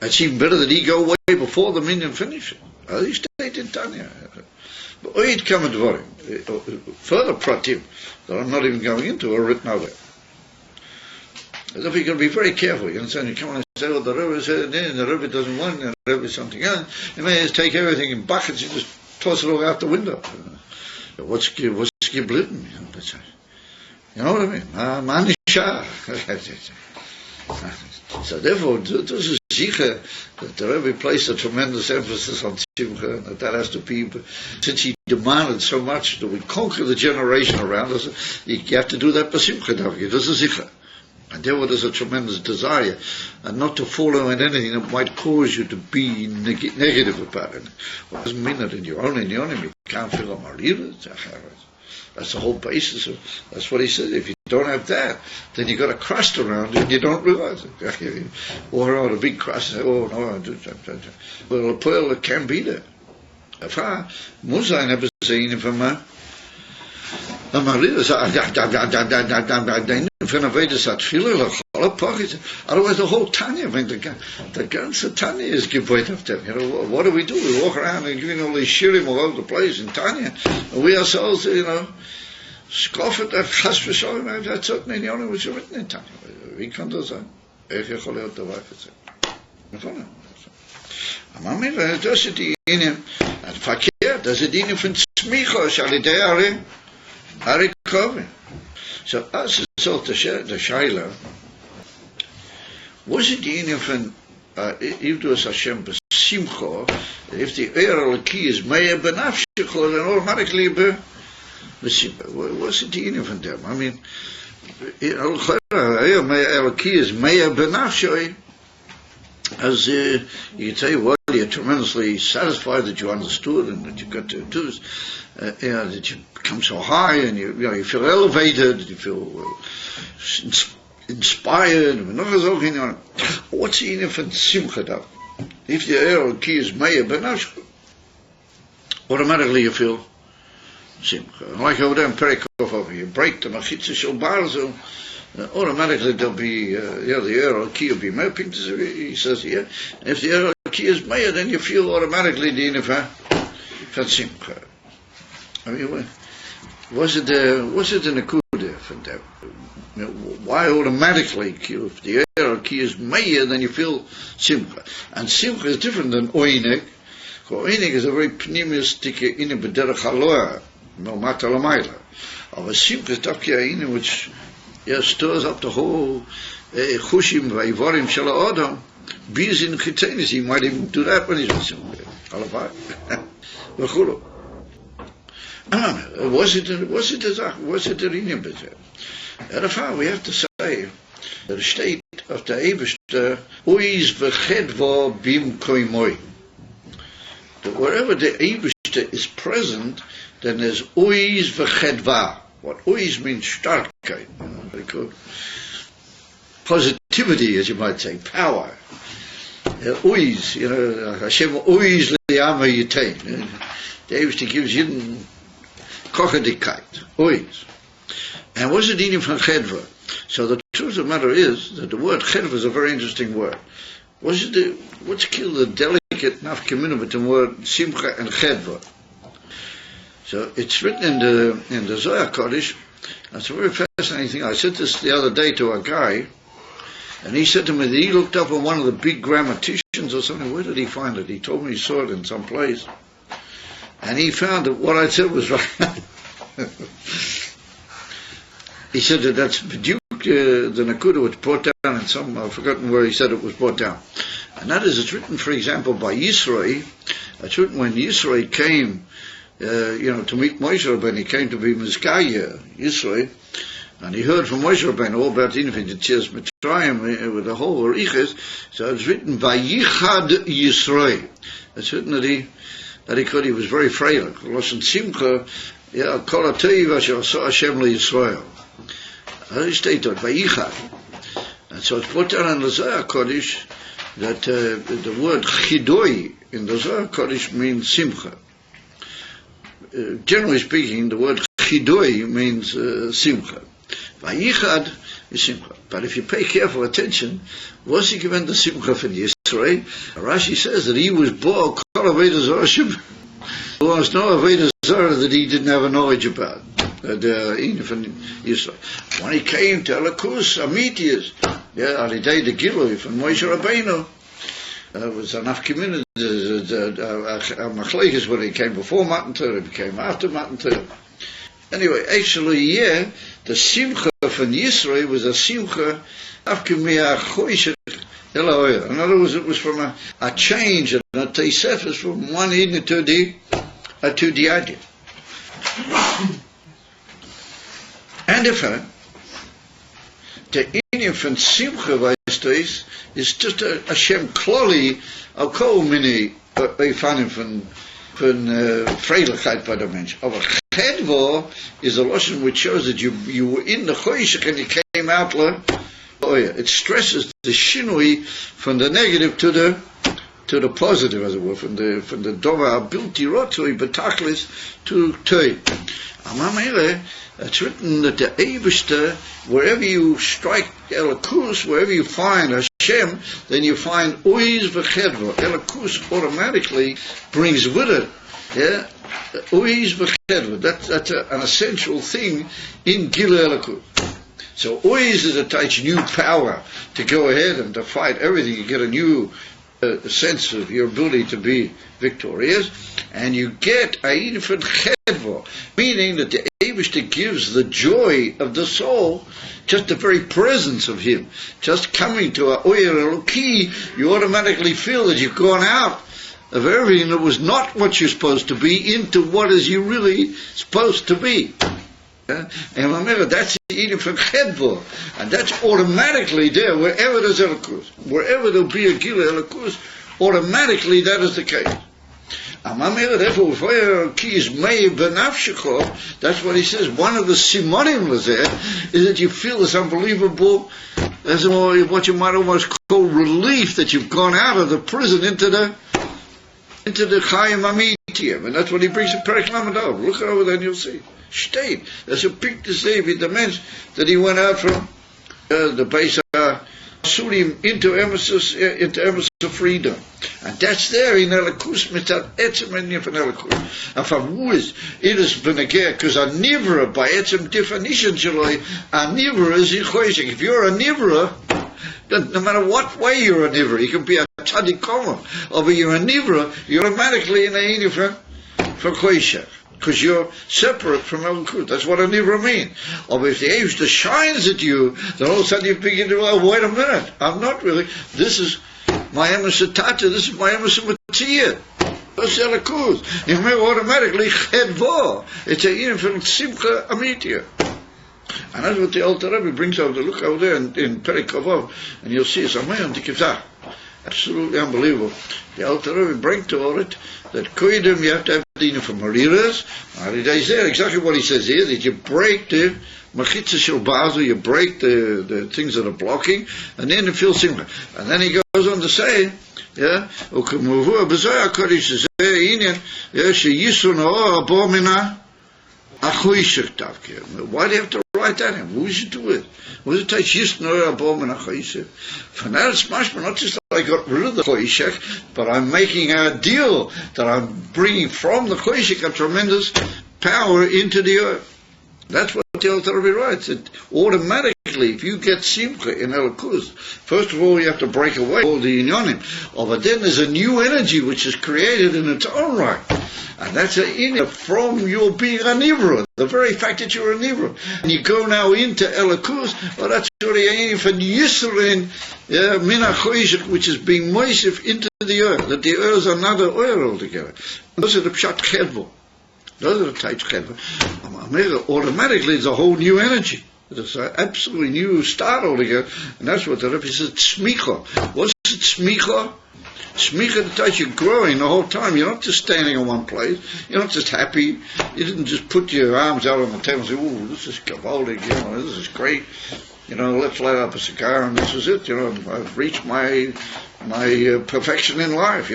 It's even better that he go away before the minyan finishes. He stayed in Tanya. But Oid Kamed Dvarim, further pratim that I'm not even going into are written out there. As if you've got to be very careful. You understand? You come on and say, the Rebbe said it, and the Rebbe doesn't want it, and the Rebbe is something else. You may just take everything in buckets and just toss it all out the window. What's geblitten? You know what I mean? Manisha. So therefore, this is sicher that the Rebbe placed a tremendous emphasis on Simcha, and that has to be, since he demanded so much that we conquer the generation around us, you have to do that by Simcha. This is sicher. And therefore there's a tremendous desire, and not to follow in anything that might cause you to be negative about it. Well, it doesn't mean that in your own you can't feel a marira. That's the whole basis of, that's what he said. If you don't have that, then you've got a crust around you and you don't realize it. You walk around with a big crust and say, oh no, well, a pearl that can be there. Muss einer sehen von mir. The marira otherwise the whole Tanya, the ganze Tanya is gebeut auf them. What do? We walk around and giving all these shirim all over the place in Tanya, and we ourselves, scoff at that chas v'sholom. That's certainly the only which are written in Tanya. Wie kann das sein? יכול להיות דבר כזה? נכון? אמרנו, das ist die Linie, verkehrt, das ist die Linie von Tzmicha, שעל ידי הרי קרובים. So, as is all the Shaila, was it the Indian from, if there was Hashem B'Simcha, if the Eir is Meir B'Nafshecho, then automatically B'Simcha. Was it the Indian from them? I mean, Eir is Meir B'Nafshecho, as you can say, well, you're tremendously satisfied that you understood and that you got to do this, that you become so high and you feel elevated, you feel inspired. What's the meaning of Simcha? If the air key is Meir B'Nafshecho, automatically you feel Simcha. And like over there in Perikov over here, you break the Machitza Shel Barzel, automatically there'll be, the air key will be Meir. He says here, if the air key is Meir, then you feel automatically the Inif from Simcha. I mean, was it in a kudah for them? Why automatically, if the air key is Meir, then you feel Simcha? And Simcha is different than Oinek. Oinek is a very pneumistic inner b'derech haloah, no matter l'mayla. Of a Simcha is dafki inner which stirs up the whole chushim v'yivorim shel ha'adam. Bees in chitzenis, he might even do that when he's with Simcha. Halafai. V'chulu. Was it the Rinyan B'zeh? We have to say the state of the Eibishter, Uiz v'chedva bim koimoi. That wherever the Eibishter is present, then there's ois v'chedva. What ois means starkheit, very good. Positivity, as you might say, power. Ois, Hashem ois li'ama yitain. Teves gives you kochedikkeit, ois. And what's the dinim from chedva? So the truth of the matter is that the word chedva is a very interesting word. What's the delicate nafkamina between the word simcha and chedva? So it's written in the Zohar Kodesh. That's a very fascinating thing. I said this the other day to a guy, and he said to me that he looked up on one of the big grammaticians or something. Where did he find it? He told me he saw it in some place, and he found that what I said was right. He said that that's the Nakuda was brought down in some, I've forgotten where he said it was brought down. And that is, it's written, for example, by Yisroi. It's written when Yisroi came, to meet Moshe Rabbeinu. He came to be Mizkaya, Yisroi, and he heard from Moshe Rabbeinu all about the Teves Mitzrayim with the whole Riches. So it's written by Yichad Yisroi. It's written that he was very frail. Loshen Simcha, Kol HaTeiv Asher Asa Hashem LeYisrael. He stated by Yichad. And so it's put down in the Zohar Kodesh that the word chidoi in the Zohar Kodesh means simcha. Generally speaking, the word chidoi means simcha. Vayichad is simcha. But if you pay careful attention, was he given the simcha from Yisrael? Rashi says that he was born kol aveda zarah. There was no aveda zarah that he didn't have a knowledge about. When he came to Elakus, Amitius, Alidei the Gilui from Moshe Rabbeinu, was an afkimin, Machlekes when he came before Matan Torah, he came after Matan Torah. Anyway, actually, the Simcha from Yisrael was a Simcha afkimiyah choishet Eloah. In other words, it was from a change, and a Teves from one Eden to the other. And if the Indian von Simcha weißt is just a Hashem Kloli, a kol mini Eifanim von Freiligkeit bei der Mensch. Aber Chedva is a lesson which shows that you were in the Choshech and you came out. It stresses the shinui from the negative to the positive, as it were, from the Dova Abilti Rotoi Betachlis to Toi. It's written that the Eivishter, wherever you strike Elakus, wherever you find Hashem, then you find Oiz v'chedva. Elakus automatically brings with it, Oiz v'chedva. That's an essential thing in Gila Elakus. So Oiz is a touch new power to go ahead and to fight everything. You get a new sense of your ability to be victorious, and you get Ayin von Chedva, meaning that the Eibishter gives the joy of the soul, just the very presence of Him, just coming to a Oyer Eloki, you automatically feel that you've gone out of everything that was not what you're supposed to be into what is you really supposed to be. And remember, that's the Eden from Chedva, and that's automatically there wherever there's Elokus. Wherever there'll be a Gila Elokus, automatically that is the case. Therefore, that's what he says. One of the simonim was there is that you feel this unbelievable, as what you might almost call relief that you've gone out of the prison into the Chayim Amitiyim, and that's what he brings in Perek Lamed Aleph. Look over there and you'll see. State. There's a big disease that means that he went out from the base Surim into emes of freedom, and that's there in Elakus mitzad etzem and nifan Elakus. And from who is it is beneger because a nivra by etzem definition shaloi a nivra is in choshek. If you're a nivra, then no matter what way you're a nivra, you can be a tzaddik koma, or you're a nivra, you're automatically in a nifan for choshek. Because you're separate from Elokus. That's what a nivra means. Or if the Eivishter shines at you, then all of a sudden you begin to, oh, wait a minute, I'm not really, this is my emes tata, this is my emes matziyah. That's Elokus. You may automatically chedva. It's a yin from simcha amitiyah. And that's what the Alter Rebbe brings over. Look over there in Perek Kavav, and you'll see it's a man tikivzah. Absolutely unbelievable. The Alter Rebbe brings to all it that koidim you have to have Dina for Mariras. He's there, exactly what he says here, that you break the Machitza Shel Bazu, you break the things that are blocking, and then it feels similar. And then he goes on to say, yeah, Ukamuvu Abazoya Kodesh is there, yeah, she Yisuno Abomina Achoishik Tavke. Why do you have to write that in? What should do it? What does it take? Yisuno Abomina Achoishik. For now it's mashma, not just that I got rid of the Choishik, but I'm making a deal that I'm bringing from the Choishik a tremendous power into the earth. That's what the Alter Rebbe writes. It automatically, if you get Simcha in Elokus, first of all you have to break away all the Inyonim. But then there's a new energy which is created in its own right. And that's an inyan from your being a Nivra. The very fact that you're a Nivra. And you go now into Elokus, well that's already an inyan for Yisrael, Mina Choishik, which is being moisif into the earth. That the earth is another oil altogether. Those are the Pshat Chedvo. Those are the types of chedva. Automatically, it's a whole new energy. It's an absolutely new start altogether. And that's what the Rebbe says, tzmicha. What's it, tzmicha? Tzmicha, the type you're growing the whole time. You're not just standing in one place. You're not just happy. You didn't just put your arms out on the table and say, ooh, this is gavaldic, this is great. Let's light up a cigar and this is it. I've reached my perfection in life.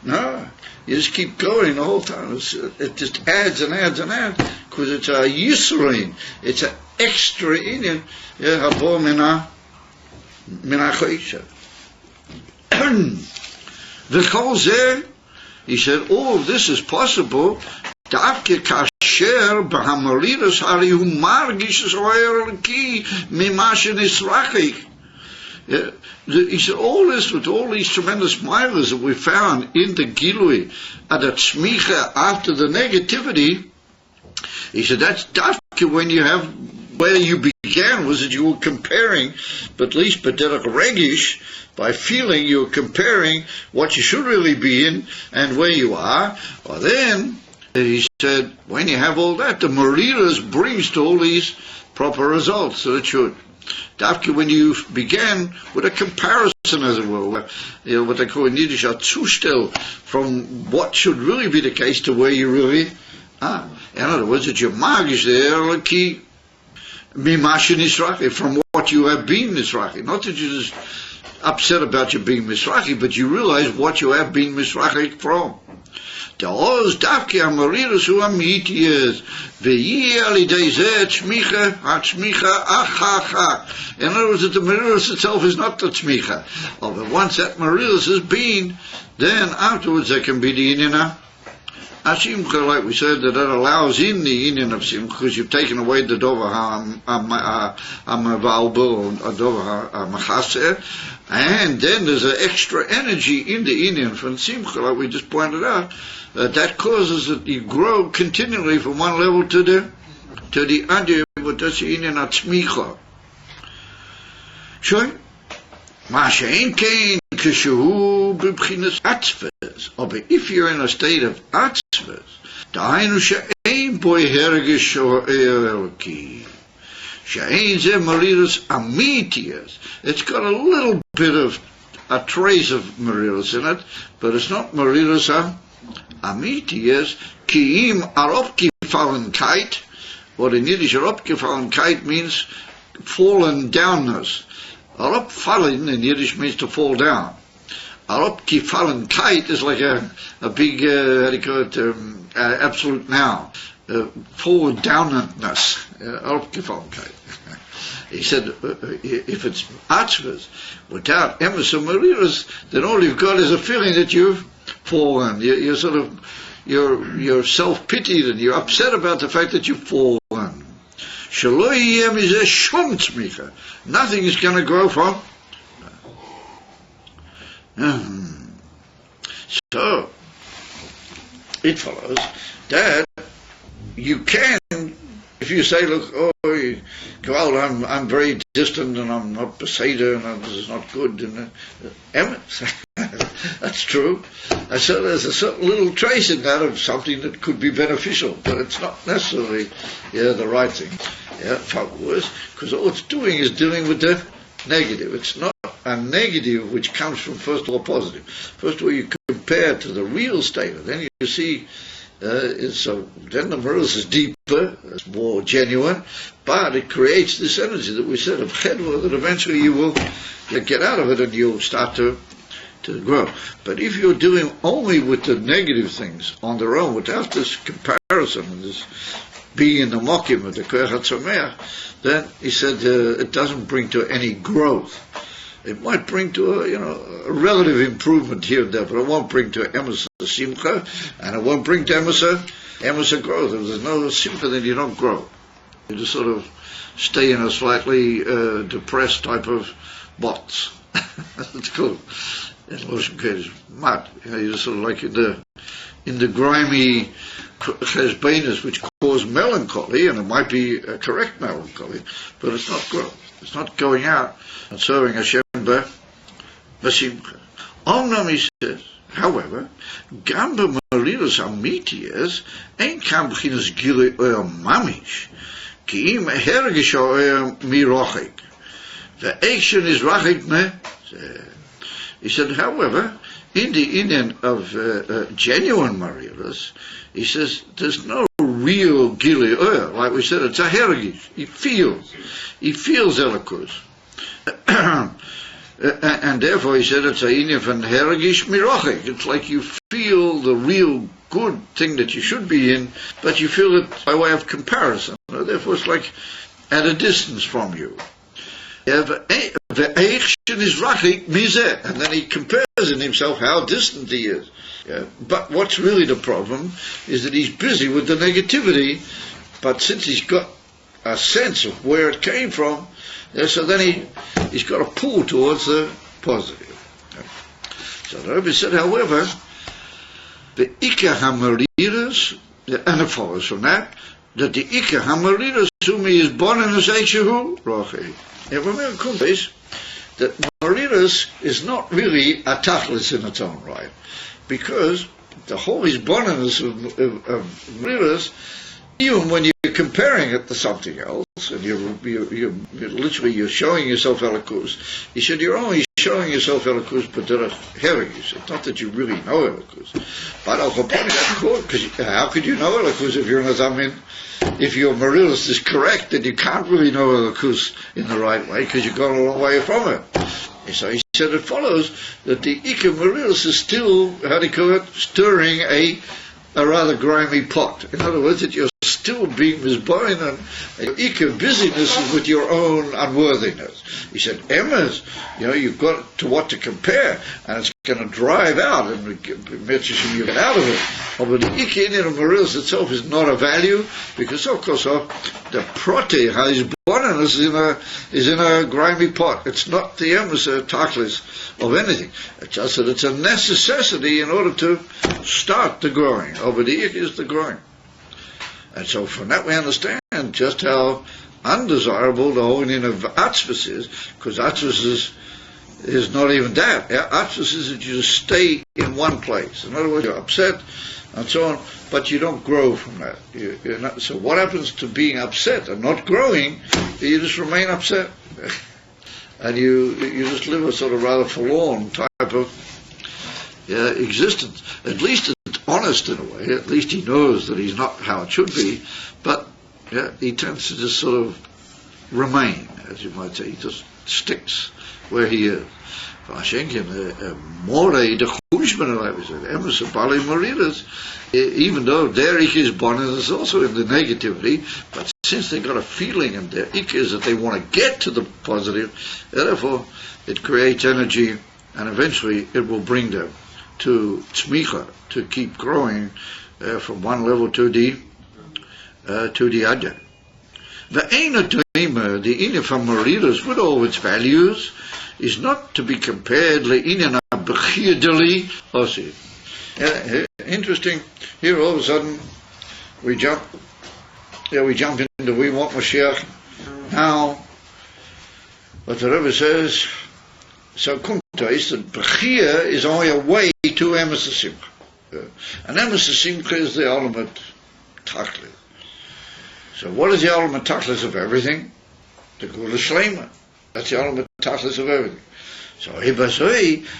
No. You just keep going the whole time. It just adds and adds and adds, because it's a Yisrael. It's an extra Indian. Habo mina choisha. V'chol zeh, he said, all of this is possible. Davke kasher b'hamaridas hari hu margish es oyer l'ki mimashen israchik. He said, all this, with all these tremendous miles that we found in the Gilui, at that Smicha after the negativity, he said, that's dafka when you have, where you began was that you were comparing, but at least B'derech Regish, by feeling you were comparing what you should really be in and where you are. Well then, he said, when you have all that, the Mariras brings to all these proper results, so it should. Dafke, when you began with a comparison, as it were, what they call in Yiddish a Zustel, from what should really be the case to where you really are. In other words, that your magish there, like mimashin Israchi, from what you have been Israchi. Not that you're just upset about you being Mizrachi, but you realize what you have been Mizrachi from. The Oz Dafke Amariras who Amiti is Veyi Alidei Zeh Tzmicha Hatzmicha Achacha. In other words, that the Mariras itself is not the Tzmicha. But once that Mariras has been, then afterwards there can be the Inyan Simcha, like we said, that allows in the Inyan of Simcha, because you've taken away the Dover HaMavalbel or Dover HaMachaseh, and then there's an extra energy in the Inyan from Simcha, like we just pointed out, that causes that you grow continually from one level to the other, but that's the Inyan Atzmicha. Sure? Mashain Kain Kishu Bibchinas Atzves. But if you're in a state of Atzves, Dainu She'ain Boy Hergish or Elki. She'ain Ze Mariras Amitias. It's got a little bit of a trace of Mariras in it, but it's not Mariras Amitias. Kiim Aropgefallenkeit, what in Yiddish Aropgefallenkeit means fallen downness. Aropfallen in Yiddish means to fall down. Aropgefallenkeit is like a big, how do you call it, absolute noun. Forward downness. Aropgefallenkeit. He said, if it's atzvas, without emes and mariras, then all you've got is a feeling that you've fallen. You're sort of, you're self-pitied and you're upset about the fact that you've fallen. Nothing is going to grow from. So, it follows that you can, if you say, look, I'm very distant and I'm not Beseder and this is not good, and that's true. So there's a certain little trace in that of something that could be beneficial, but it's not necessarily the right thing. Worse, because all it's doing is dealing with the negative. It's not a negative which comes from first of all positive. First of all, you compare to the real state, and then you see So then the Merus is deeper, it's more genuine, but it creates this energy that we said of Chedwa, that eventually you get out of it and you'll start to grow. But if you're doing only with the negative things on their own, without this comparison and this being in the Mokim of the Koach HaTzomeach, then he said it doesn't bring to any growth. It might bring to a relative improvement here and there, but it won't bring to emes simcha, and it won't bring to emes growth. If there's no simcha, then you don't grow. You just sort of stay in a slightly depressed type of box. It's called in Loshen Kodesh mud. You're just sort of like in the grimy chesbainas, which cause melancholy, and it might be a correct melancholy, but it's not growth. It's not going out and serving Hashem b'simcha. Omnam, he says, however, gam b'maridas amitiyas ain't kam b'chinas gilui oyer mamish, ki im hergish oyer mirochik. The action is rachik me. He said, however, in the Indian of genuine maridas, he says, there's no real gilui oyer. Like we said, it's a hergish. He feels elikus. And therefore he said it's a inyan van hergish mirochik. It's like you feel the real good thing that you should be in, but you feel it by way of comparison. Therefore it's like at a distance from you. The action is rachik mizeh, and then he compares in himself how distant he is. But what's really the problem is that he's busy with the negativity, but since he's got a sense of where it came from, so then he's got a pull towards the positive. So the Rebbe said, however, the Ikka Hamaridas, and it follows from that the Ikka Hamaridas Sumi is born in the Seishahu Roche. And remember, that Maridas is not really a tachlis in its own right, because the whole isbonenus of Maridas, even when you're comparing it to something else, and you're literally showing yourself elikus, he said you're only showing yourself elikus b'derech herigis. It's not that you really know elikus. But how could you know elikus if you're in a zamin? If your marilis is correct, then you can't really know elikus in the right way because you've gone a long way from it. And so he said it follows that the ikka marilis is still, how do you call it, stirring a rather grimy pot. In other words, that you're still being misborn, and your ikka busyness is with your own unworthiness. He said, emes, you've got to what to compare, and it's going to drive out, and you get out of it. But the ikka in the marilis itself is not a value, because of course the prote has is in a grimy pot. It's not the emes tachlis of anything. It's just that it's a necessity in order to start the growing. Over the ikka is the growing. And so from that we understand just how undesirable the whole union of atzvus is, because atzvus is not even that. Atzvus is that you just stay in one place. In other words, you're upset and so on, but you don't grow from that. You're not, so what happens to being upset and not growing? You just remain upset. And you just live a sort of rather forlorn type of existence. At least it's honest in a way. At least he knows that he's not how it should be, but he tends to just sort of remain, as you might say. He just sticks where he is. Even though their ikka is born is also in the negativity, but since they got a feeling and their ikka is that they want to get to the positive, therefore it creates energy, and eventually it will bring them to tzmicha, to keep growing from one level to the other. The Eina the inyan from Maridas, with all its values, is not to be compared le inyan b'chiyadeli osi. Interesting. Here all of a sudden we jump into we want Mashiach now. What the Rebbe says, so kumta is that b'chiyah is only a way to emes simcha. And emes simcha is the ultimate tachlis. So what is the ultimate tachlis of everything? The Gula Shlema. That's the ultimate tachlis of everything. So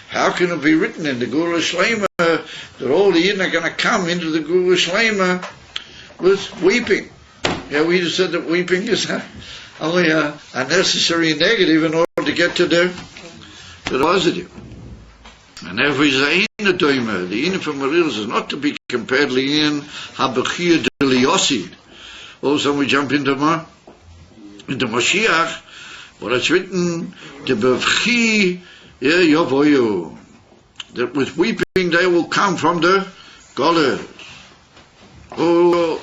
how can it be written in the Gula Shlema that all the Yidden are going to come into the Gula Shlema with weeping? Yeah, we just said that weeping is only a necessary negative in order to get to the positive. And therefore the Ina from Marilus is not to be compared to in Habachir de Liosid. Also we jump into Mashiach, but it's written the Bevchi Yovoyu, that with weeping they will come from the Golas. Oh,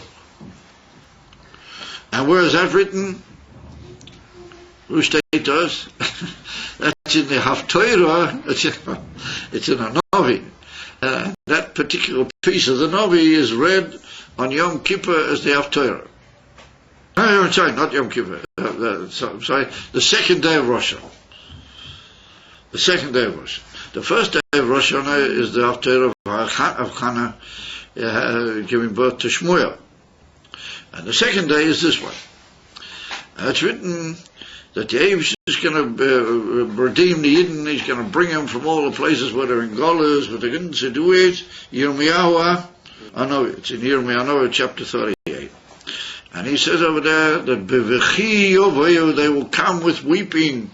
and where is that written? Who states us? That's in the Haftorah. It's in a Novi. That particular piece of the Novi is read on Yom Kippur as the Haftorah. I'm sorry, not Yom Kippur. Sorry, the second day of Rosh Hashanah. The second day of Rosh Hashanah. The first day of Rosh Hashanah is the Haftorah of Chana giving birth to Shmuel. And the second day is this one. It's written that the Teves is going to redeem the Yidden. He's going to bring them from all the places where they're in Golas, where they're going to do it. Yirmiyahu, I know it's in Yirmiyahu, chapter 38. And he says over there that they will come with weeping.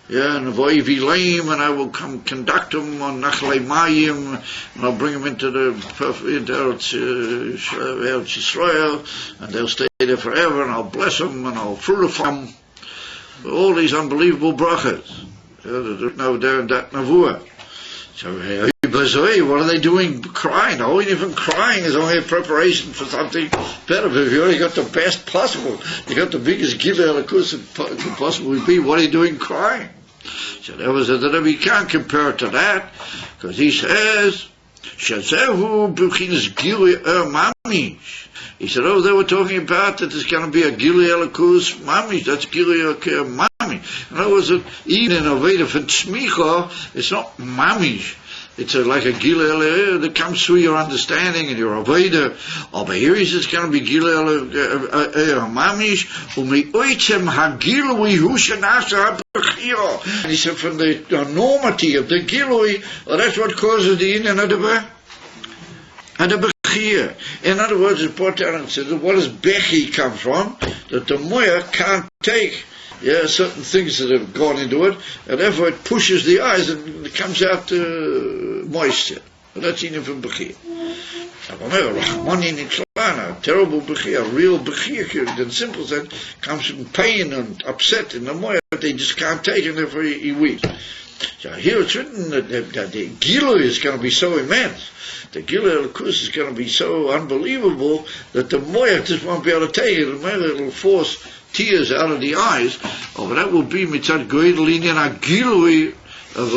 Yeah, and Voivilaim, and I will come conduct them on Nachlei Mayim, and I'll bring them into Eretz Yisrael, and they'll stay there forever, and I'll bless them, and I'll frutify them. All these unbelievable brachas. There's no there in that Navua. So, what are they doing crying? Oh, even crying is only a preparation for something better. But if you already got the best possible, you got the biggest giver that could possibly be, what are you doing crying? So there was we can't compare it to that, because he says, Shazehu Buchinas Gili Mamish. He said, oh, they were talking about that there's going to be a Gili Elikus Mamish. That's Gili Mamish. In other words, even in a Veda for Tzmicha, it's not Mamish. It's like a Gilel that comes through your understanding and your Aveda. Over here he says it's going to be Gilel Mamish, Umeoitzem HaGilui Hushanasa HaBechiro. And he said from the enormity of the Gilui, well, that's what causes the Indian and the Bechir. In other words, it's brought down and says, what does Bechi come from? That the Moya can't take certain things that have gone into it, and therefore it pushes the eyes and it comes out moisture. But that's in from Bechir. A terrible Bechir, a real Bechir, in simple sense, comes from pain and upset in the moya that they just can't take, and therefore he weeps. So here it's written that the Gilu is going to be so immense, the Gilu Elikus is going to be so unbelievable that the moya just won't be able to take it, and maybe it'll force tears out of the eyes. Oh, but that will be mitzad goydel inyan agilui of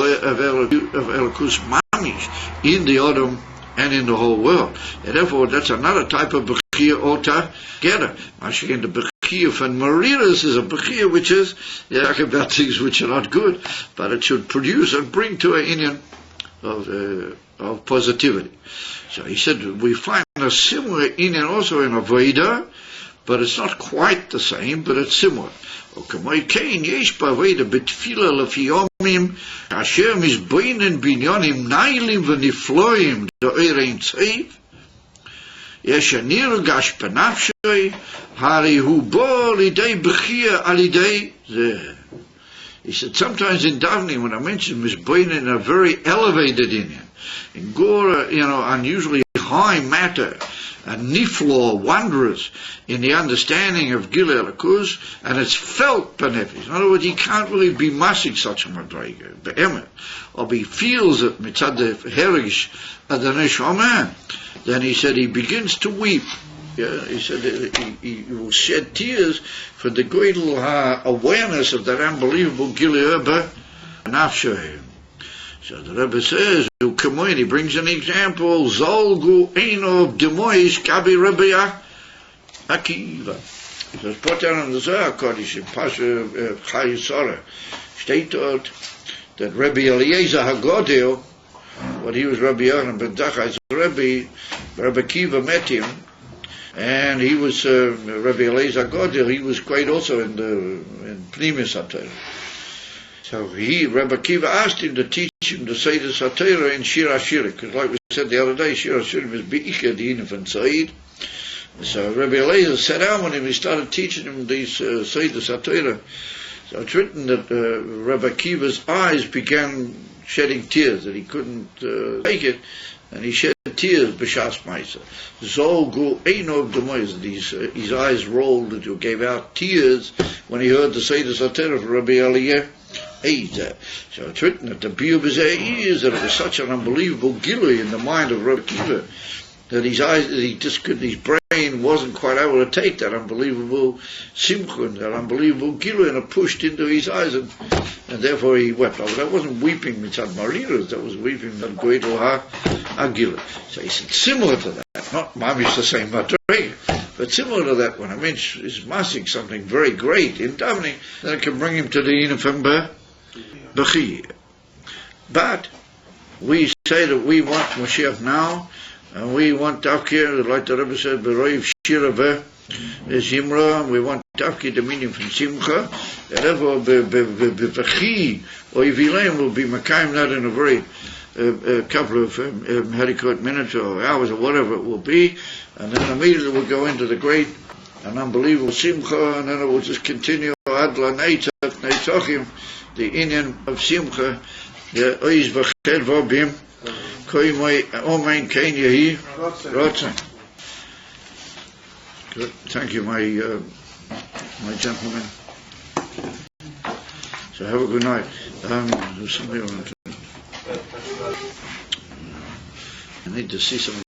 Elikus Mamish in the autumn and in the whole world. And therefore, that's another type of bechir altogether. Again, the bechir from Mariras is a bechir which is about things which are not good, but it should produce and bring to an inyan of positivity. So he said we find a similar inyan also in Aveda, but it's not quite the same, but it's similar. וכמו כן, יש בעבודה בתפילה לפי יומים, כאשר מזבנים בניינים נעלים ונפלאים דאור אין סוף, יש הנרגש בנפשי, הרי הוא בא לידי בכיר על ידי זה. He said, sometimes in davening, when I mention mizbein in a very elevated Indian, in Gora, unusually high matter, and niflo, wondrous, in the understanding of Gil Elikus, and it's felt benefits. In other words, he can't really be masik such a madriga, be'emet, or he feels it mitzad the herish of the neshama. Then he said he begins to weep. Yeah, he said he will shed tears for the great awareness of that unbelievable Gilead Nafshay. So the Rebbe says, he brings an example, Zolgu Eino Demois Kabi Rebbe Akiva. He says, put down in the Zohar Kodesh in Pasha Chayisora, state that Rebbe Eliezer HaGodel, what he was Rebbe Yochanan ben Zakkai's Rebbe Akiva met him, and he was Rebbe Eliezer HaGodel. He was great also in Pnimis HaTorah. So Rabbi Akiva asked him to teach him to say the Satira in Shir HaShirim, because like we said the other day, Shir HaShirim is Be'ikah Din from Said. So Rabbi Eliezer sat down with him, he started teaching him these Said the Satira. So it's written that Rabbi Akiva's eyes began shedding tears, that he couldn't take it, and he shed tears b'shas ma'isa. Zolgu einog demois. His eyes rolled and he gave out tears when he heard the Seder Satira of Rabbi Eliezer. So it's written that the biur b'zeh is that it was such an unbelievable gilui in the mind of Rabbi Akiva that his eyes, that he just couldn't, his brain wasn't quite able to take that unbelievable simcha, that unbelievable gilui, and it pushed into his eyes, and therefore he wept. Oh, that wasn't weeping mitzad mariras, that was weeping mitzad goydel ha-gilui. So he said, similar to that, not mamish the same madrega, but similar to that, when a mensch is massing something very great in davening, then it can bring him to the inafim b'chiyah. But we say that we want Mashiach now, and we want Tafkir, like the Rebbe said, B'roiv Shira Zimra, and we want Tafkir, the meaning from Simcha, therefore B'chi, or Yivileim will be Makayim, not in a very couple of Harikot minutes or hours or whatever it will be, and then immediately we'll go into the great and unbelievable Simcha, and then it will just continue Adla Neitzachim, the Inyan of Simcha, the Oiz V'ched V'bim, Good. Thank you, my gentlemen. So have a good night. There's somebody around. I need to see something.